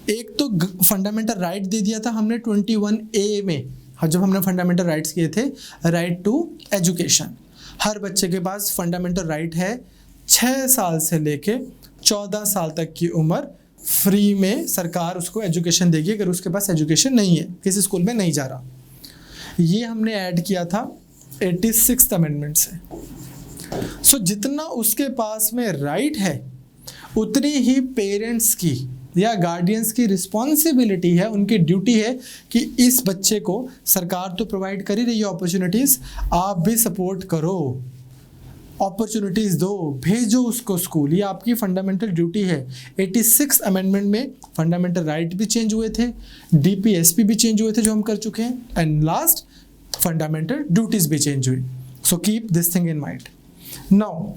एक तो फंडामेंटल राइट दे दिया था हमने 21A में, जब हमने फंडामेंटल राइट्स किए थे, राइट टू एजुकेशन। हर बच्चे के पास फंडामेंटल राइट है 6 साल से लेके 14 साल तक की उम्र, फ्री में सरकार उसको एजुकेशन देगी अगर उसके पास एजुकेशन नहीं है, किसी स्कूल में नहीं जा रहा। ये हमने ऐड किया था 86th अमेंडमेंट से। सो जितना उसके पास में राइट है उतनी ही पेरेंट्स की या गार्डियंस की रिस्पॉन्सिबिलिटी है, उनकी ड्यूटी है कि इस बच्चे को सरकार तो प्रोवाइड कर ही रही है अपॉर्चुनिटीज़, आप भी सपोर्ट करो, अपॉर्चुनिटीज़ दो, भेजो उसको स्कूल। ये आपकी फंडामेंटल ड्यूटी है। 86 अमेंडमेंट में फंडामेंटल राइट भी चेंज हुए थे, DPSP भी चेंज हुए थे जो हम कर चुके हैं, एंड लास्ट फंडामेंटल ड्यूटीज़ भी चेंज हुई। So keep this thing in mind. Now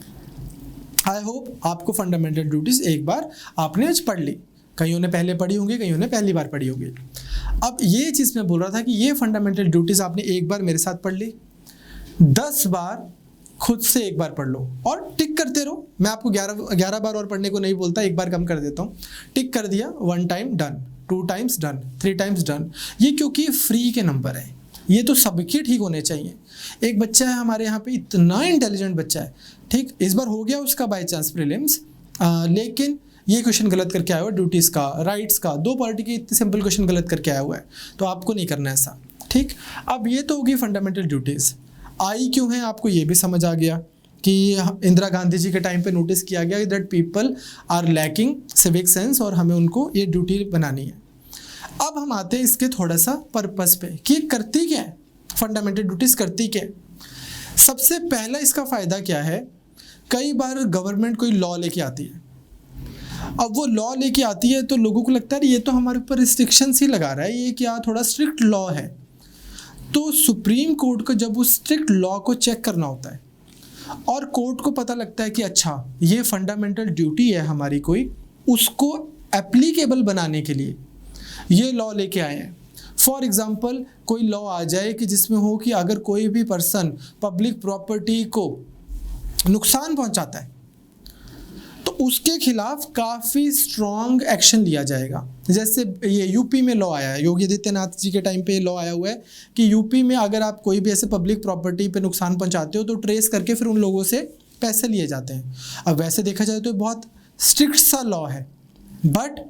I hope आपको फंडामेंटल ड्यूटीज़ एक बार आपने आज पढ़ ली, कईयों ने पहले पढ़ी होंगी, कईयों ने पहली बार पढ़ी होगी। अब ये चीज़ मैं बोल रहा था कि ये फंडामेंटल ड्यूटीज़ आपने एक बार मेरे साथ पढ़ ली, 10 बार खुद से एक बार पढ़ लो और टिक करते रहो। मैं आपको 11 बार और पढ़ने को नहीं बोलता, एक बार कम कर देता हूँ। टिक कर दिया, 1 time done, 2 times done, 3 times done. ये क्योंकि फ्री के नंबर है, ये तो सबके ठीक होने चाहिए। एक बच्चा है हमारे यहाँ पे, इतना इंटेलिजेंट बच्चा है, ठीक, इस बार हो गया उसका बाई चांस प्रीलिम्स, लेकिन ये क्वेश्चन गलत करके आया हुआ है ड्यूटीज़ का, राइट्स का, 2 पॉलिटी के इतने सिंपल क्वेश्चन गलत करके आया हुआ है, तो आपको नहीं करना ऐसा, ठीक। अब ये तो होगी फंडामेंटल ड्यूटीज़। आई क्यों है आपको ये भी समझ आ गया कि इंदिरा गांधी जी के टाइम पे नोटिस किया गया that people are lacking civic sense और हमें उनको ये ड्यूटी बनानी है। अब हम आते हैं इसके थोड़ा सा पर्पस पे कि करती क्या है फंडामेंटल ड्यूटीज़, करती क्या है। सबसे पहला इसका फ़ायदा क्या है, कई बार गवर्नमेंट कोई लॉ लेके आती है, अब वो लॉ लेके आती है तो लोगों को लगता है ये तो हमारे ऊपर रिस्ट्रिक्शंस ही लगा रहा है, ये क्या थोड़ा स्ट्रिक्ट लॉ है। तो सुप्रीम कोर्ट को जब उस स्ट्रिक्ट लॉ को चेक करना होता है और कोर्ट को पता लगता है कि अच्छा ये फंडामेंटल ड्यूटी है हमारी कोई, उसको एप्लीकेबल बनाने के लिए ये लॉ लेके आए हैं। फॉर एग्जाम्पल कोई लॉ आ जाए कि जिसमें हो कि अगर कोई भी पर्सन पब्लिक प्रॉपर्टी को नुकसान पहुंचाता है तो उसके खिलाफ काफ़ी स्ट्रॉन्ग एक्शन लिया जाएगा। जैसे ये यूपी में लॉ आया है, योगी आदित्यनाथ जी के टाइम पे लॉ आया हुआ है कि यूपी में अगर आप कोई भी ऐसे पब्लिक प्रॉपर्टी पे नुकसान पहुंचाते हो तो ट्रेस करके फिर उन लोगों से पैसे लिए जाते हैं। अब वैसे देखा जाए तो बहुत स्ट्रिक्ट सा लॉ है, बट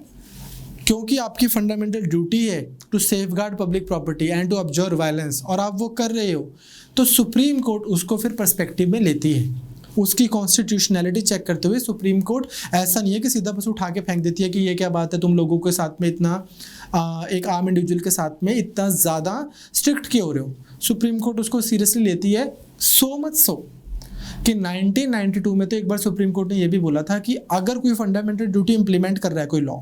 क्योंकि आपकी फंडामेंटल ड्यूटी है to safeguard public property and to observe violence और आप वो कर रहे हो, तो सुप्रीम कोर्ट उसको फिर पर्सपेक्टिव में लेती है। उसकी कॉन्स्टिट्यूशनैलिटी चेक करते हुए सुप्रीम कोर्ट ऐसा नहीं है कि सीधा बस उठा के फेंक देती है कि ये क्या बात है, तुम लोगों के साथ में इतना एक आम इंडिविजुअल के साथ में इतना ज़्यादा स्ट्रिक्ट क्यों हो रहे हो। सुप्रीम कोर्ट उसको सीरियसली लेती है, सो मच सो कि 1992 में तो एक बार सुप्रीम कोर्ट ने ये भी बोला था कि अगर कोई फंडामेंटल ड्यूटी इंप्लीमेंट कर रहा है कोई लॉ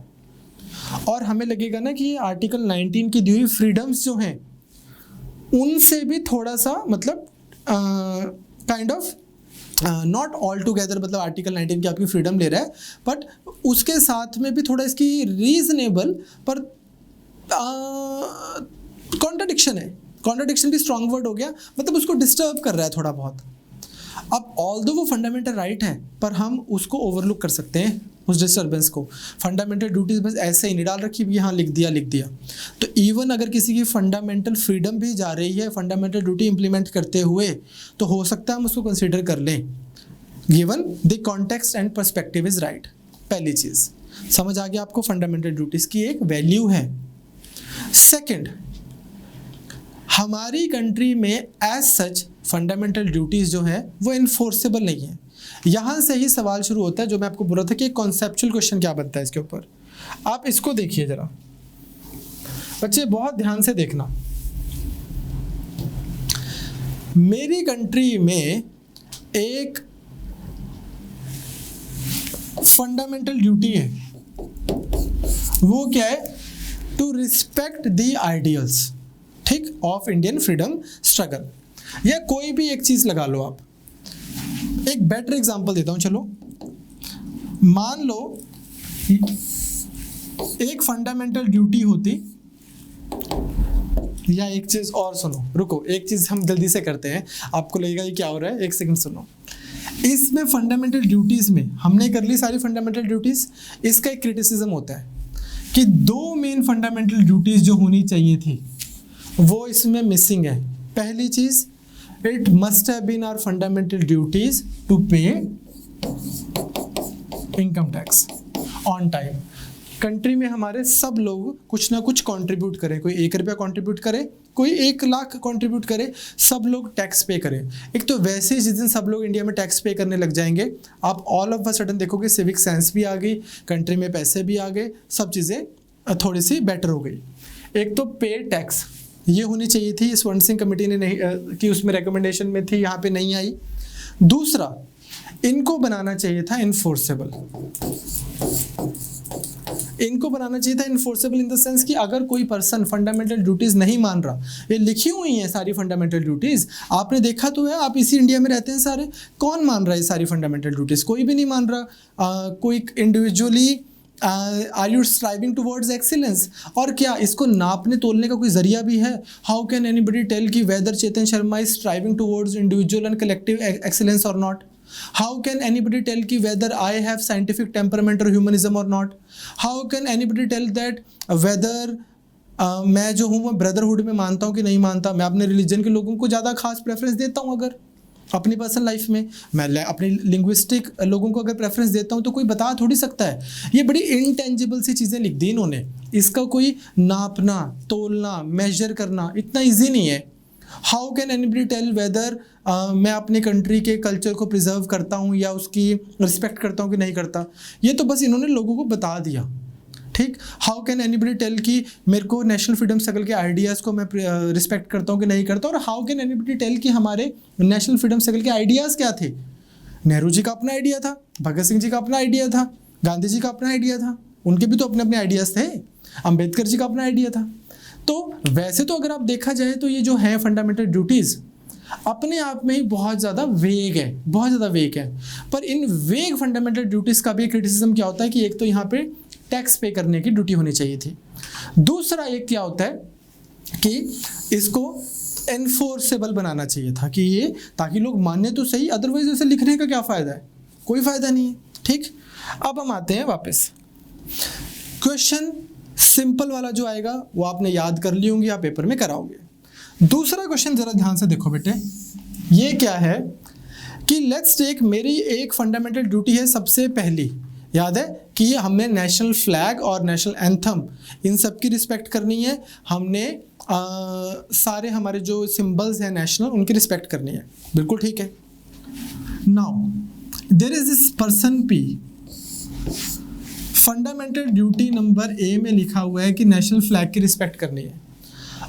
और हमें लगेगा ना कि ये आर्टिकल 19 की दी हुई फ्रीडम्स जो हैं उनसे भी थोड़ा सा मतलब kind of not all together, मतलब आर्टिकल 19 की आपकी फ्रीडम ले रहा है, बट उसके साथ में भी थोड़ा इसकी रीजनेबल पर कॉन्ट्राडिक्शन है। कॉन्ट्राडिक्शन भी स्ट्रॉन्ग वर्ड हो गया, मतलब उसको डिस्टर्ब कर रहा है थोड़ा बहुत। अब ऑल्दो वो फंडामेंटल राइट है पर हम उसको ओवरलुक कर सकते हैं उस डिस्टर्बेंस को। फंडामेंटल ड्यूटीज़ बस ऐसे ही नहीं डाल रखी भी, हाँ लिख दिया। तो इवन अगर किसी की फंडामेंटल फ्रीडम भी जा रही है फंडामेंटल ड्यूटी इंप्लीमेंट करते हुए, तो हो सकता है हम उसको कंसीडर कर लें given the context and perspective is right. पहली चीज़ समझ आ गया आपको, फंडामेंटल ड्यूटीज़ की एक वैल्यू है। सेकेंड, हमारी कंट्री में एज सच फंडामेंटल ड्यूटीज़ जो है वो इन्फोर्सेबल नहीं है। यहाँ से ही सवाल शुरू होता है जो मैं आपको बोल रहा था कि कॉन्सेप्चुअल क्वेश्चन क्या बनता है इसके ऊपर। आप इसको देखिए जरा बच्चे, बहुत ध्यान से देखना। मेरी कंट्री में एक फंडामेंटल ड्यूटी है, वो क्या है, टू रिस्पेक्ट द आइडियल्स, ठीक, ऑफ इंडियन फ्रीडम स्ट्रगल। या कोई भी एक चीज लगा लो आप। एक बेटर एग्जांपल देता हूं, चलो मान लो एक फंडामेंटल ड्यूटी होती, या एक चीज और सुनो, रुको एक चीज हम जल्दी से करते हैं, आपको लगेगा ये क्या हो रहा है, एक सेकंड सुनो। इसमें फंडामेंटल ड्यूटीज में हमने कर ली सारी फंडामेंटल ड्यूटीज। इसका एक क्रिटिसिज्म होता है कि दो मेन फंडामेंटल ड्यूटीज जो होनी चाहिए थी वो इसमें मिसिंग है। पहली चीज, it must have been our fundamental duties to pay income tax on time. Country में हमारे सब लोग कुछ ना कुछ कंट्रीब्यूट करें, कोई 1 रुपया कंट्रीब्यूट करे, कोई 1 लाख कंट्रीब्यूट करे, सब लोग टैक्स पे करें। एक तो वैसे ही जिस दिन सब लोग इंडिया में टैक्स पे करने लग जाएंगे, आप ऑल ऑफ अ सडन देखोगे सिविक सेंस भी आ गई, कंट्री में पैसे भी आ गए, सब चीज़ें थोड़ी सी बेटर हो गई। एक तो पे टैक्स ये होनी चाहिए थी, स्वर्ण सिंह कमेटी ने नहीं कि उसमें रिकमेंडेशन में थी, यहाँ पे नहीं आई। दूसरा, इनको बनाना चाहिए था इन्फोर्सेबल। इनको बनाना चाहिए था इन्फोर्सेबल इन द सेंस कि अगर कोई पर्सन फंडामेंटल ड्यूटीज नहीं मान रहा, ये लिखी हुई हैं सारी फंडामेंटल ड्यूटीज, आपने देखा तो है, आप इसी इंडिया में रहते हैं सारे, कौन मान रहा है सारी फंडामेंटल ड्यूटीज? कोई भी नहीं मान रहा। कोई individually are you striving towards excellence? और क्या इसको नापने तोलने का कोई जरिया भी है? हाउ कैन एनीबडी टेल कि whether Chetan Sharma is striving towards individual and collective excellence और not? How can anybody tell कि whether I have scientific temperament or humanism or not? How can anybody tell that whether मैं जो हूँ मैं brotherhood में मानता हूँ कि नहीं मानता? मैं अपने रिलीजन के लोगों को ज़्यादा खास प्रेफरेंस देता हूँ, अगर अपनी पर्सनल लाइफ में मैं अपनी लिंग्विस्टिक लोगों को अगर प्रेफरेंस देता हूँ तो कोई बता थोड़ी सकता है। ये बड़ी इंटेंजिबल सी चीज़ें लिख दी इन्होंने, इसका कोई नापना तोलना मेजर करना इतना ईजी नहीं है। How can anybody tell whether मैं अपने कंट्री के कल्चर को प्रिजर्व करता हूँ या उसकी रिस्पेक्ट करता हूँ कि नहीं करता? ये तो बस इन्होंने लोगों को बता दिया, ठीक। हाउ कैन एनीबडी टेल कि मेरे को नेशनल फ्रीडम स्ट्रगल के आइडियाज़ को मैं रिस्पेक्ट करता हूँ कि नहीं करता? और हाउ कैन एनीबडी टेल कि हमारे नेशनल फ्रीडम स्ट्रगल के आइडियाज़ क्या थे? नेहरू जी का अपना आइडिया था, भगत सिंह जी का अपना आइडिया था, गांधी जी का अपना आइडिया था, उनके भी तो अपने अपने आइडियाज़ थे, अम्बेडकर जी का अपना आइडिया था। तो वैसे तो अगर आप देखा जाए तो ये जो है फंडामेंटल ड्यूटीज़ अपने आप में ही बहुत ज़्यादा वेग है, बहुत ज़्यादा वेग है। पर इन वेग फंडामेंटल ड्यूटीज़ का भी क्रिटिसिज्म क्या होता है कि एक तो यहाँ पे टैक्स पे करने की ड्यूटी होनी चाहिए थी, दूसरा एक क्या होता है कि इसको एनफोर्सेबल बनाना चाहिए था कि ये ताकि लोग माने तो सही, अदरवाइज इसे लिखने का क्या फ़ायदा है? कोई फ़ायदा नहीं है, ठीक। अब हम आते हैं वापस क्वेश्चन सिंपल वाला जो आएगा वो आपने याद कर ली होंगी, आप पेपर में कराओगे। दूसरा क्वेश्चन जरा ध्यान से देखो बेटे, ये क्या है कि लेट्स टेक, मेरी एक फंडामेंटल ड्यूटी है सबसे पहली, याद है कि हमने नेशनल फ्लैग और नेशनल एंथम इन सब की रिस्पेक्ट करनी है, हमने सारे हमारे जो सिंबल्स हैं नेशनल उनकी रिस्पेक्ट करनी है, बिल्कुल ठीक है। Now there is this person P, fundamental duty number A में लिखा हुआ है कि नेशनल फ्लैग की रिस्पेक्ट करनी है,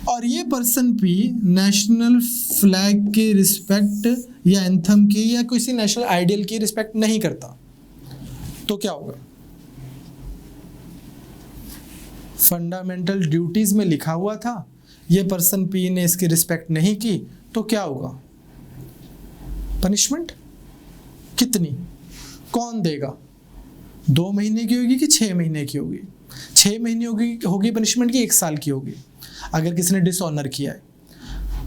और ये पर्सन पी नेशनल फ्लैग की रिस्पेक्ट या एंथम की या किसी नेशनल आइडियल की रिस्पेक्ट नहीं करता, तो क्या होगा? फंडामेंटल ड्यूटीज में लिखा हुआ था, ये पर्सन पी ने इसकी रिस्पेक्ट नहीं की, तो क्या होगा? पनिशमेंट कितनी, कौन देगा? 2 महीने की होगी कि 6 महीने की होगी? 6 महीने होगी पनिशमेंट की 1 साल की होगी अगर किसी ने डिसऑनर किया है?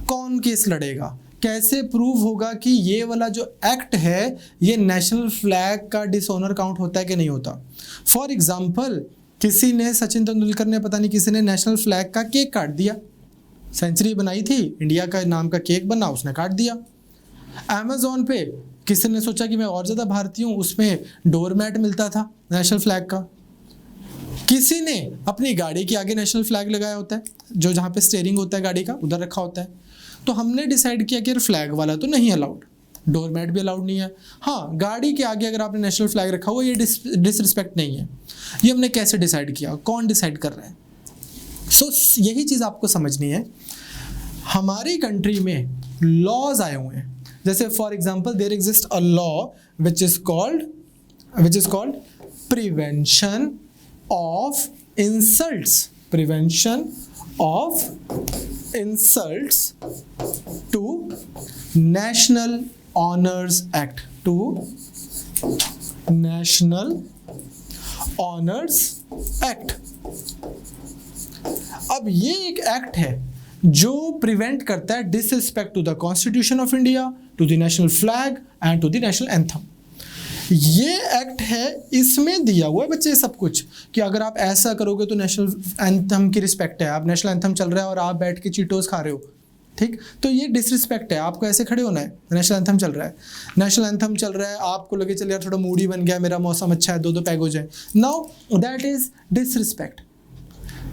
कौन केस लड़ेगा? कैसे प्रूव होगा कि ये वाला जो एक्ट है ये नेशनल फ्लैग का डिसऑनर काउंट होता है कि नहीं होता? फॉर एग्जाम्पल, किसी ने, सचिन तेंदुलकर ने, पता नहीं किसी ने नेशनल फ्लैग का केक काट दिया, सेंचुरी बनाई थी, इंडिया का नाम का केक बना, उसने काट दिया। अमेज़ॉन पे किसी ने सोचा कि मैं और ज़्यादा भारतीय हूँ, उसमें डोरमैट मिलता था नेशनल फ्लैग का। किसी ने अपनी गाड़ी के आगे नेशनल फ्लैग लगाया होता है, जो जहाँ पे स्टीयरिंग होता है गाड़ी का उधर रखा होता है, तो हमने डिसाइड किया कि यार फ्लैग वाला तो नहीं अलाउड, डोरमैट भी अलाउड नहीं है। हाँ, गाड़ी के आगे अगर आपने नेशनल फ्लैग रखा हुआ, ये डिसरिस्पेक्ट नहीं है। ये हमने कैसे डिसाइड किया? कौन डिसाइड कर रहा है? सो यही चीज़ आपको समझनी है। हमारी कंट्री में लॉज आए हुए हैं, जैसे for example there exist a law which is called prevention of insults, prevention of insults to national honours act, to national honours act. अब ये एक एक्ट है जो प्रिवेंट करता है disrespect to the constitution of India, to the national flag and to the national anthem. ये act है, इसमें दिया हुआ है बच्चे सब कुछ कि अगर आप ऐसा करोगे तो नेशनल एंथम की रिस्पेक्ट है। आप नेशनल एंथम चल रहा है और आप बैठ के चीटोस खा रहे हो, ठीक, तो ये डिसरिस्पेक्ट है, आपको ऐसे खड़े होना है। नेशनल एंथम चल रहा है, नेशनल एंथम चल रहा है, आपको लगे चल यार थोड़ा मूडी बन गया, मेरा मौसम अच्छा है, दो पैग हो जाए, now that is disrespect.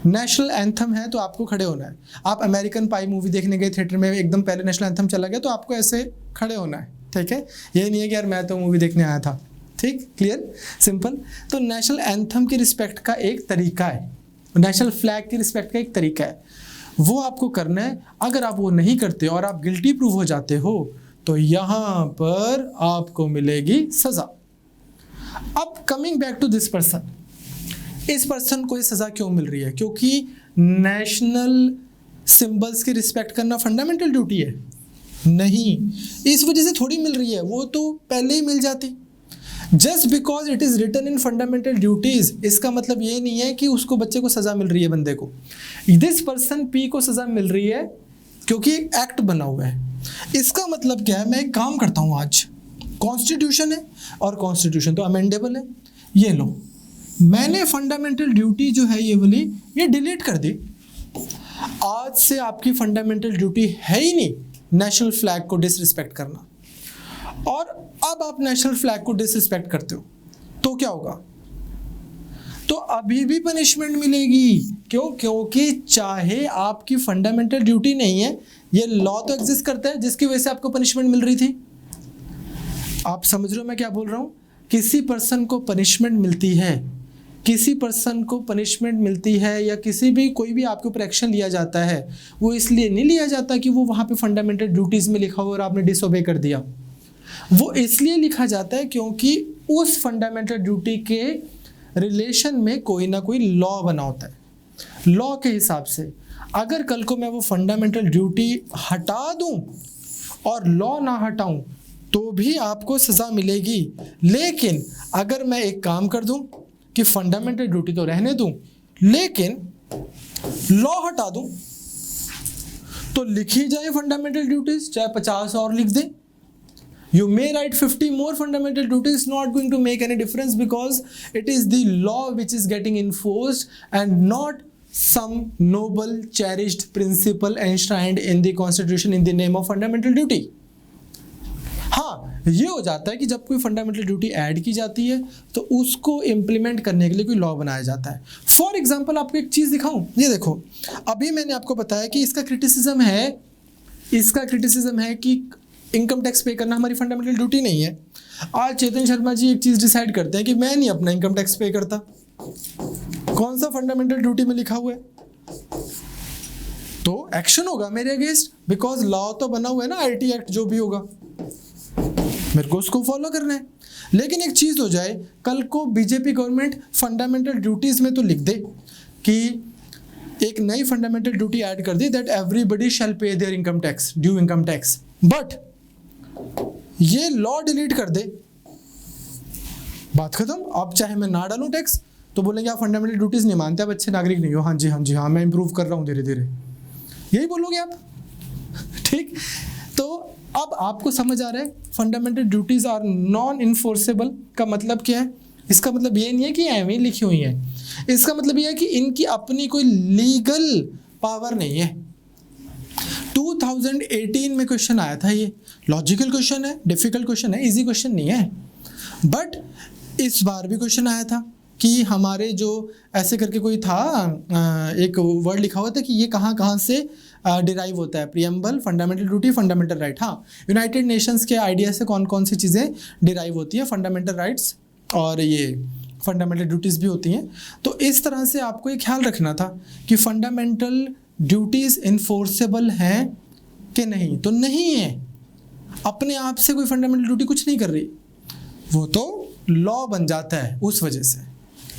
National anthem है तो आपको खड़े होना है। आप अमेरिकन पाई मूवी देखने गए थिएटर में, एकदम पहले नेशनल एंथम चला गया तो आपको ऐसे खड़े होना है, ठीक है। ये नहीं है कि यार मैं तो मूवी देखने आया था, ठीक, क्लियर, सिंपल। तो नेशनल एंथम की रिस्पेक्ट का एक तरीका है, नेशनल फ्लैग की रिस्पेक्ट का एक तरीका है, वो आपको करना है। अगर आप वो नहीं करते और आप गिल्टी प्रूव हो जाते हो तो यहाँ पर आपको मिलेगी सजा। अब coming back to this person, इस पर्सन को ये सजा क्यों मिल रही है? क्योंकि नेशनल सिंबल्स की रिस्पेक्ट करना फंडामेंटल ड्यूटी है? नहीं, इस वजह से थोड़ी मिल रही है, वो तो पहले ही मिल जाती। Just because it is written in fundamental duties, इसका मतलब ये नहीं है कि उसको बच्चे को सजा मिल रही है, बंदे को, दिस पर्सन पी को सजा मिल रही है क्योंकि एक्ट बना हुआ है। इसका मतलब क्या है? मैं एक काम करता हूं, आज कॉन्स्टिट्यूशन है और कॉन्स्टिट्यूशन तो अमेंडेबल है, ये लो, मैंने फंडामेंटल ड्यूटी जो है ये वाली ये डिलीट कर दी। आज से आपकी फंडामेंटल ड्यूटी है ही नहीं नेशनल फ्लैग को डिसरिस्पेक्ट करना, और अब आप नेशनल फ्लैग को डिसरिस्पेक्ट करते हो तो क्या होगा? तो अभी भी पनिशमेंट मिलेगी। क्यों? क्योंकि चाहे आपकी फंडामेंटल ड्यूटी नहीं है, ये लॉ तो एग्जिस्ट करता है जिसकी वजह से आपको पनिशमेंट मिल रही थी। आप समझ रहे हो मैं क्या बोल रहा हूं? किसी पर्सन को पनिशमेंट मिलती है, किसी पर्सन को पनिशमेंट मिलती है या किसी भी कोई भी आपके ऊपर एक्शन लिया जाता है, वो इसलिए नहीं लिया जाता कि वो वहाँ पे फंडामेंटल ड्यूटीज़ में लिखा हुआ और आपने डिसओबे कर दिया। वो इसलिए लिखा जाता है क्योंकि उस फंडामेंटल ड्यूटी के रिलेशन में कोई ना कोई लॉ बना होता है। लॉ के हिसाब से अगर कल को मैं वो फंडामेंटल ड्यूटी हटा दूं और लॉ ना हटाऊं तो भी आपको सज़ा मिलेगी। लेकिन अगर मैं एक काम कर दूं कि फंडामेंटल ड्यूटी तो रहने दूं लेकिन लॉ हटा दूं, तो लिखी जाए फंडामेंटल ड्यूटीज, चाहे 50 और लिख दें, you may write 50 more fundamental duties, it's not going to make any difference because it is the law which is getting enforced and not some noble cherished principle enshrined in the constitution in the name of fundamental duty. हाँ, ये हो जाता है कि जब कोई fundamental duty add की जाती है तो उसको इम्प्लीमेंट करने के लिए कोई लॉ बनाया जाता है। फॉर एग्जाम्पल आपको एक चीज़ दिखाऊं, ये देखो, अभी मैंने आपको बताया कि इसका क्रिटिसिज्म है कि इनकम टैक्स पे करना हमारी फंडामेंटल ड्यूटी नहीं है। आज चेतन शर्मा जी एक चीज़ डिसाइड करते हैं कि मैं नहीं अपना इनकम टैक्स पे करता। कौन सा फंडामेंटल ड्यूटी में लिखा हुआ है? तो एक्शन होगा मेरे अगेंस्ट, बिकॉज लॉ तो बना हुआ है ना, आईटी एक्ट जो भी होगा, मेरे को उसको फॉलो करना है। लेकिन एक चीज़ हो जाए, कल को बीजेपी गवर्नमेंट फंडामेंटल ड्यूटीज़ में तो लिख दे कि एक नई फंडामेंटल ड्यूटी ऐड कर दी दैट एवरीबडी शैल पे there income tax, due income tax, but ये लॉ डिलीट कर दे, बात खत्म। अब चाहे मैं ना डालूं टैक्स तो बोलेंगे आप फंडामेंटल ड्यूटीज नहीं मानते, आप अच्छे नागरिक नहीं हो। हाँ जी हाँ, मैं इंप्रूव कर रहा हूँ धीरे धीरे, यही बोलोगे आप, ठीक। तो अब आपको समझ आ रहा है fundamental duties are non enforceable का मतलब क्या है? इसका मतलब ये नहीं है कि एवं लिखी हुई है, इसका मतलब ये है कि इनकी अपनी कोई लीगल पावर नहीं है। 2018 में क्वेश्चन आया था, ये लॉजिकल क्वेश्चन है, डिफिकल्ट क्वेश्चन है, इजी क्वेश्चन नहीं है, बट इस बार भी क्वेश्चन आया था कि हमारे जो ऐसे करके कोई था, एक वर्ड लिखा हुआ था कि ये कहाँ से डिराइव होता है, preamble, fundamental duty, fundamental right. हाँ, यूनाइटेड नेशंस के आइडिया से कौन कौन सी चीज़ें डिराइव होती हैं, फंडामेंटल राइट्स और ये फंडामेंटल ड्यूटीज़ भी होती हैं। तो इस तरह से आपको ये ख्याल रखना था कि फंडामेंटल ड्यूटीज़ इन्फोर्सेबल हैं कि नहीं, तो नहीं है। अपने आप से कोई फंडामेंटल ड्यूटी कुछ नहीं कर रही, वो तो लॉ बन जाता है उस वजह से,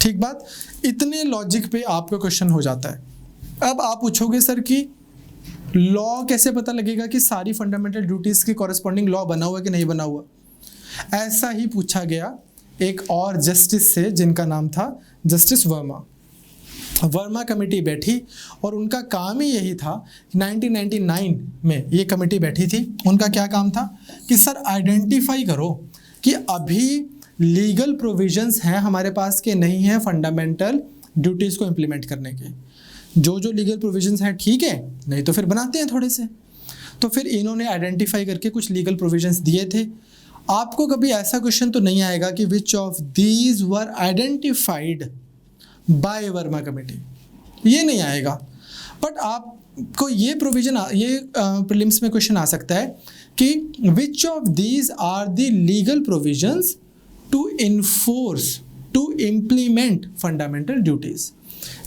ठीक बात। इतने लॉजिक पे आपका क्वेश्चन हो जाता है। अब आप पूछोगे सर कि लॉ कैसे पता लगेगा कि सारी फंडामेंटल ड्यूटीज़ के कॉरेस्पॉन्डिंग लॉ बना हुआ है कि नहीं बना हुआ? ऐसा ही पूछा गया एक और जस्टिस से जिनका नाम था जस्टिस वर्मा कमेटी बैठी और उनका काम ही यही था। 1999 में ये कमेटी बैठी थी, उनका क्या काम था कि सर आइडेंटिफाई करो कि अभी लीगल प्रोविजंस हैं हमारे पास के नहीं हैं फंडामेंटल ड्यूटीज़ को इम्प्लीमेंट करने के। जो लीगल प्रोविजंस हैं ठीक है, नहीं तो फिर बनाते हैं थोड़े से। तो फिर इन्होंने आइडेंटिफाई करके कुछ लीगल प्रोविजंस दिए थे। आपको कभी ऐसा क्वेश्चन तो नहीं आएगा कि which of these were identified by Verma committee, ये नहीं आएगा। बट आपको ये प्रोविजन, ये प्रीलिम्स में क्वेश्चन आ सकता है कि which of these are the legal provisions to enforce, to implement fundamental duties,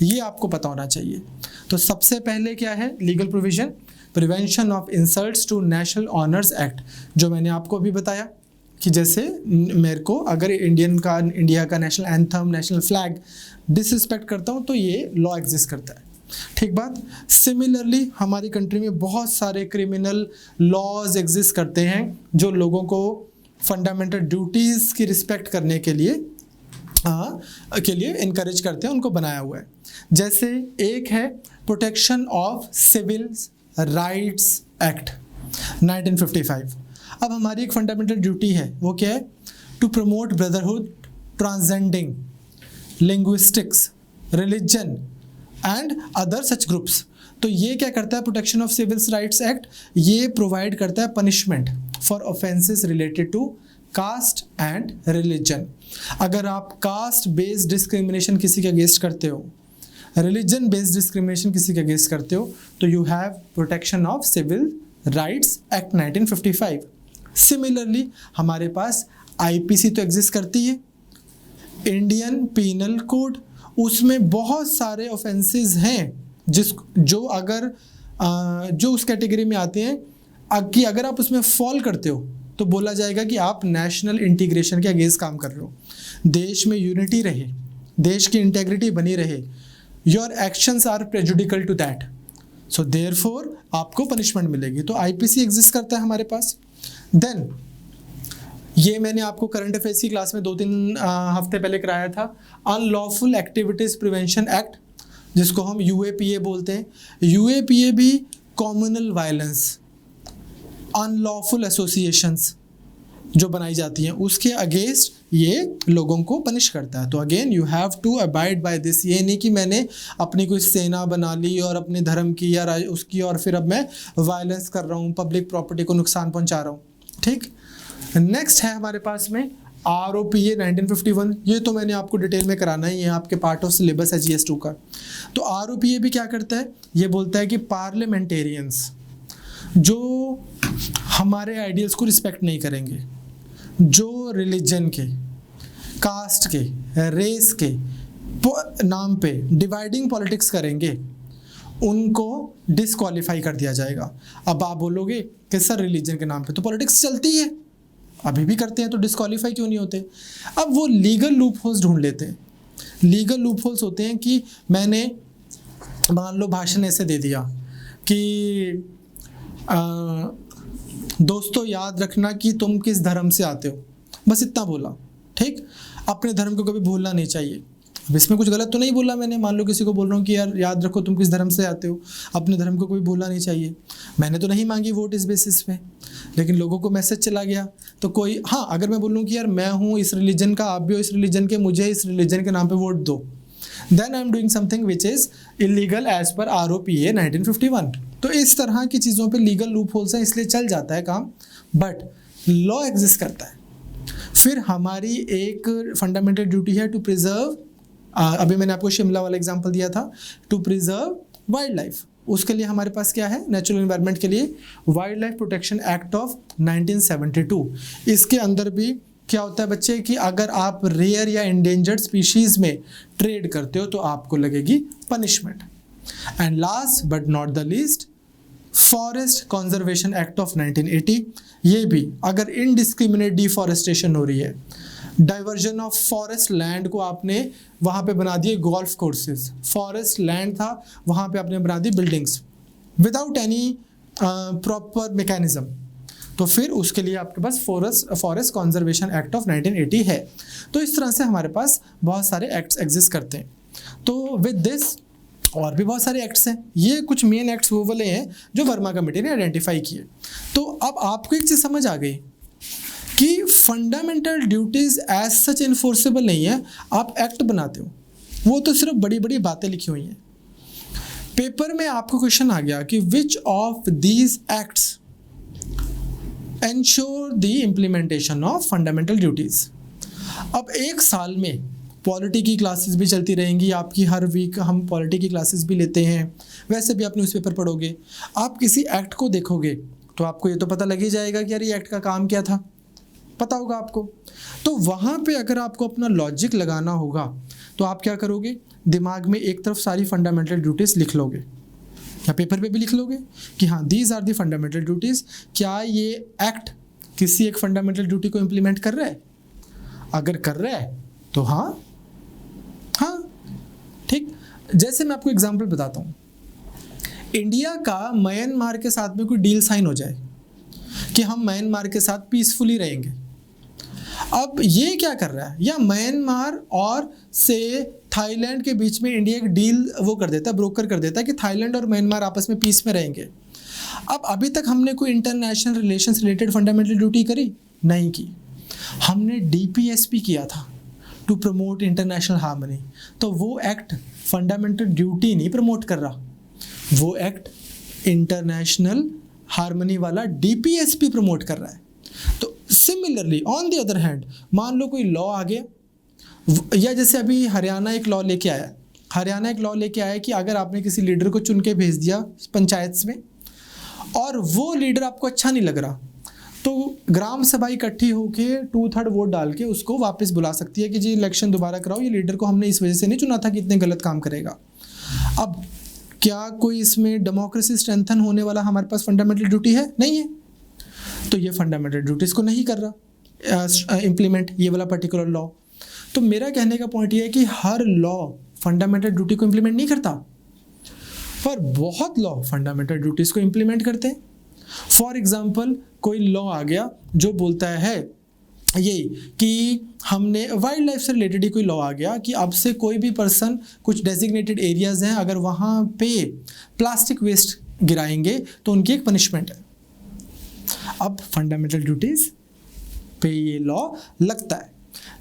ये आपको पता होना चाहिए। तो सबसे पहले क्या है legal provision, prevention of insults to national honours act, जो मैंने आपको अभी बताया कि जैसे मेरे को अगर इंडिया का national anthem, national flag disrespect करता हूँ तो ये लॉ एग्जिस्ट करता है, ठीक बात। सिमिलरली हमारी कंट्री में बहुत सारे क्रिमिनल लॉज एग्जिस्ट करते हैं जो लोगों को फंडामेंटल ड्यूटीज़ की रिस्पेक्ट करने के लिए इनकरेज करते हैं, उनको बनाया हुआ है। जैसे एक है protection of civil rights act 1955। अब हमारी एक फंडामेंटल ड्यूटी है, वो क्या है? To promote brotherhood transcending linguistics, religion and other such groups. तो ये क्या करता है? Protection of civil rights act ये प्रोवाइड करता है punishment for offences related to caste and religion. अगर आप कास्ट बेस्ड डिस्क्रिमिनेशन किसी के अगेंस्ट करते हो, रिलीजन बेस्ड डिस्क्रिमिनेशन किसी के अगेंस्ट करते हो, तो you have protection of civil rights act 1955। Similarly हमारे पास आईपीसी तो एग्जिस्ट करती है, इंडियन पीनल कोड, उसमें बहुत सारे ऑफेंसेस हैं जो उस कैटेगरी में आते हैं कि अगर आप उसमें फॉल करते हो तो बोला जाएगा कि आप नेशनल इंटीग्रेशन के अगेंस्ट काम कर रहे हो, देश में यूनिटी रहे, देश की इंटेग्रिटी बनी रहे, your actions are prejudicial to that, so therefore आपको पनिशमेंट मिलेगी। तो आईपीसी एग्जिस्ट करता है हमारे पास। देन ये मैंने आपको करंट अफेयर्स की क्लास में 2-3 हफ्ते पहले कराया था, अनलॉफुल एक्टिविटीज़ प्रिवेंशन एक्ट, जिसको हम यूएपीए बोलते हैं। यूएपीए भी कम्युनल वायलेंस, अनलॉफुल एसोसिएशंस जो बनाई जाती हैं उसके अगेंस्ट ये लोगों को पनिश करता है। तो again you have to abide by this. ये नहीं कि मैंने अपनी कोई सेना बना ली और अपने धर्म की या उसकी और फिर अब मैं वायलेंस कर रहा हूँ, पब्लिक प्रॉपर्टी को नुकसान पहुँचा रहा हूँ, ठीक। नेक्स्ट है हमारे पास में आरओपीए 1951। ये तो मैंने आपको डिटेल में कराना ही है, आपके पार्ट ऑफ सिलेबस है GS2 का। तो आरओपीए भी क्या करता है? ये बोलता है कि पार्लियामेंटेरियंस जो हमारे आइडियल्स को रिस्पेक्ट नहीं करेंगे, जो रिलीजन के, कास्ट के, रेस के नाम पे डिवाइडिंग पॉलिटिक्स करेंगे, उनको डिस्क्वालीफाई कर दिया जाएगा। अब आप बोलोगे कि सर रिलीजन के नाम पे तो पॉलिटिक्स चलती है, अभी भी करते हैं, तो डिस्क्वालीफाई क्यों नहीं होते? अब वो लीगल लूप होल्स ढूंढ लेते हैं। लीगल लूप होल्स होते हैं कि मैंने मान लो भाषण ऐसे दे दिया कि दोस्तों याद रखना कि तुम किस धर्म से आते हो, बस इतना बोला, ठीक। अपने धर्म को कभी भूलना नहीं चाहिए। अब इसमें कुछ गलत तो नहीं बोला मैंने, मान लो किसी को बोल रहा हूँ कि यार याद रखो तुम किस धर्म से आते हो, अपने धर्म को कभी भूलना नहीं चाहिए। मैंने तो नहीं मांगी वोट इस बेसिस पे, लेकिन लोगों को मैसेज चला गया। तो कोई, हाँ, अगर मैं बोलूँ कि यार मैं हूँ इस रिलीजन का, आप भी हो इस रिलीजन के, मुझे इस रिलीजन के नाम पे वोट दो, then I am doing something which is illegal as per ROPA 1951। तो इस तरह की चीज़ों पे लीगल लूप होल्स हैं, इसलिए चल जाता है काम, बट लॉ एग्जिस्ट करता है। फिर हमारी एक फंडामेंटल ड्यूटी है टू प्रिजर्व, अभी मैंने आपको शिमला वाला एग्जांपल दिया था, टू प्रिजर्व वाइल्ड लाइफ। उसके लिए हमारे पास क्या है? नेचुरल एनवायरनमेंट के लिए wild life protection act of 1972। इसके अंदर भी क्या होता है बच्चे कि अगर आप रेयर या इंडेंजर्ड स्पीशीज़ में ट्रेड करते हो तो आपको लगेगी punishment. And last but not the least, forest conservation act of 1980। ये भी अगर इनडिस्क्रिमिनेट डिफॉरेस्टेशन हो रही है, डाइवर्जन ऑफ फॉरेस्ट लैंड को आपने वहाँ पे बना दिए गोल्फ कोर्सेज, फॉरेस्ट लैंड था वहाँ पे आपने बना दी buildings without any proper mechanism, तो फिर उसके लिए आपके पास फॉरेस्ट कंजर्वेशन एक्ट ऑफ 1980 है। तो इस तरह से हमारे पास बहुत सारे एक्ट्स एग्जिस्ट करते हैं। तो विद दिस और भी बहुत सारे एक्ट्स हैं, ये कुछ मेन एक्ट्स वो वाले हैं जो वर्मा कमेटी ने आइडेंटिफाई किए। तो अब आपको एक चीज़ समझ आ गई कि fundamental duties as such enforceable नहीं है, आप एक्ट बनाते हो, वो तो सिर्फ बड़ी बड़ी बातें लिखी हुई हैं। पेपर में आपको क्वेश्चन आ गया कि which of these acts ensure the implementation of fundamental duties. अब एक साल में पॉलिटी की क्लासेस भी चलती रहेंगी आपकी, हर वीक हम पॉलिटी की क्लासेस भी लेते हैं, वैसे भी आप न्यूज़पेपर पढ़ोगे, आप किसी एक्ट को देखोगे तो आपको ये तो पता लग ही जाएगा कि यार ये एक्ट का काम क्या था, पता होगा आपको। तो वहाँ पे अगर आपको अपना लॉजिक लगाना होगा तो आप क्या करोगे, दिमाग में एक तरफ सारी फंडामेंटल ड्यूटीज़ लिख लोगे या पेपर पे भी लिख लोगे कि हाँ these are the fundamental duties. क्या ये एक्ट किसी एक फंडामेंटल ड्यूटी को इम्प्लीमेंट कर रहा है? अगर कर रहा है तो हाँ ठीक। जैसे मैं आपको एग्जांपल बताता हूँ, इंडिया का म्यांमार के साथ में कोई डील साइन हो जाए कि हम म्यांमार के साथ पीसफुली रहेंगे। अब ये क्या कर रहा है, या म्यांमार और से थाईलैंड के बीच में इंडिया एक डील वो कर देता है, ब्रोकर कर देता है कि थाईलैंड और म्यांमार आपस में पीस में रहेंगे। अब अभी तक हमने कोई international relations related fundamental duty करी नहीं की, हमने DPSP किया था टू प्रमोट इंटरनेशनल हार्मनी। तो वो एक्ट फंडामेंटल ड्यूटी नहीं प्रमोट कर रहा, वो एक्ट इंटरनेशनल हार्मनी वाला DPSP प्रमोट कर रहा है। तो similarly on the other hand, मान लो कोई लॉ आ गया, या जैसे अभी हरियाणा एक लॉ लेके आया कि अगर आपने किसी लीडर को चुन के भेज दिया पंचायत में और वो लीडर आपको अच्छा नहीं लग रहा, तो ग्राम सभा इकट्ठी होके 2/3 वोट डाल के उसको वापस बुला सकती है कि जी इलेक्शन दोबारा कराओ, ये लीडर को हमने इस वजह से नहीं चुना था कि इतने गलत काम करेगा। अब क्या कोई इसमें डेमोक्रेसी स्ट्रेंथन होने वाला हमारे पास फंडामेंटल ड्यूटी है? नहीं है। तो ये फंडामेंटल ड्यूटीज़ को नहीं कर रहा इम्प्लीमेंट, ये वाला पर्टिकुलर लॉ। तो मेरा कहने का पॉइंट ये है कि हर लॉ फंडामेंटल ड्यूटी को इम्प्लीमेंट नहीं करता, पर बहुत लॉ फंडामेंटल ड्यूटीज़ को इम्प्लीमेंट करते हैं। फॉर एग्जाम्पल, कोई लॉ आ गया जो बोलता है ये कि हमने वाइल्ड लाइफ से रिलेटेड ही कोई लॉ आ गया कि अब से कोई भी पर्सन, कुछ डेजिग्नेटेड एरियाज हैं, अगर वहाँ पे प्लास्टिक वेस्ट गिराएंगे तो उनकी एक पनिशमेंट है। अब फंडामेंटल ड्यूटीज़ पे ये लॉ लगता है।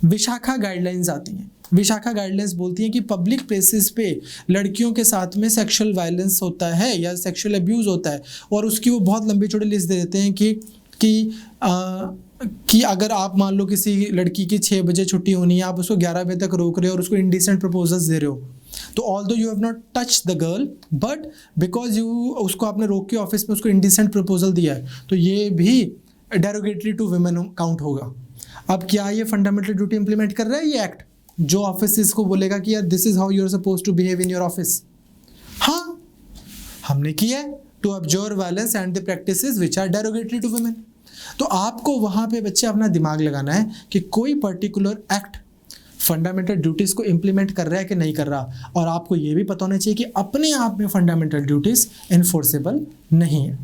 विशाखा गाइडलाइंस आती हैं, विशाखा गाइडलाइंस बोलती हैं कि पब्लिक प्लेसेस पे लड़कियों के साथ में सेक्सुअल वायलेंस होता है या सेक्सुअल अब्यूज़ होता है, और उसकी वो बहुत लंबी चौड़ी लिस्ट दे देते हैं कि अगर आप मान लो किसी लड़की की 6 बजे छुट्टी होनी है, आप उसको 11 बजे तक रोक रहे हो और उसको इंडिसेंट प्रपोजल्स दे रहे हो, तो although you have not touch the girl, but because उसको आपने रोक के ऑफिस में उसको इंडिसेंट प्रपोजल दिया है, तो ये भी डेरोगेटरी टू वुमेन काउंट होगा। अब क्या ये फंडामेंटल ड्यूटी इंप्लीमेंट कर रहा है ये एक्ट, जो ऑफिस को बोलेगा कि यार this is how you are suppose to behave in your office? हाँ, हमने किया है, to observe violence and the practices which are derogatory to women. तो आपको वहाँ पे बच्चे अपना दिमाग लगाना है कि कोई पर्टिकुलर एक्ट फंडामेंटल ड्यूटीज़ को इम्प्लीमेंट कर रहा है कि नहीं कर रहा, और आपको ये भी पता होना चाहिए कि अपने आप में फंडामेंटल ड्यूटीज़ इन्फोर्सेबल नहीं है।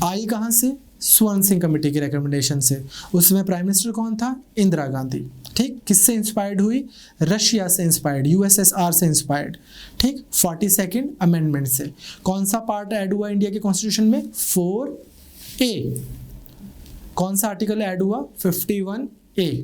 आई कहाँ से? स्वर्ण सिंह कमेटी की रिकमेंडेशन से। उसमें प्राइम मिनिस्टर कौन था? इंदिरा गांधी। ठीक, किससे इंस्पायर्ड हुई? रशिया से इंस्पायर्ड, USSR से इंस्पायर्ड। ठीक, 42nd अमेंडमेंट से। कौन सा पार्ट ऐड हुआ इंडिया के कॉन्स्टिट्यूशन में? 4A। कौन सा आर्टिकल ऐड हुआ? 51A।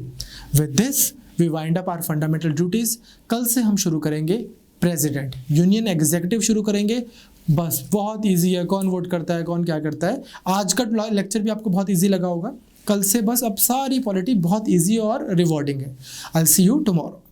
With this we wind up our fundamental duties. कल से हम शुरू करेंगे प्रेसिडेंट, यूनियन एग्जीक्यूटिव शुरू करेंगे। बस बहुत इजी है, कौन वोट करता है, कौन क्या करता है। आज का लेक्चर भी आपको बहुत इजी लगा होगा। कल से बस अब सारी पॉलिटी बहुत इजी और रिवॉर्डिंग है। I will see you tomorrow.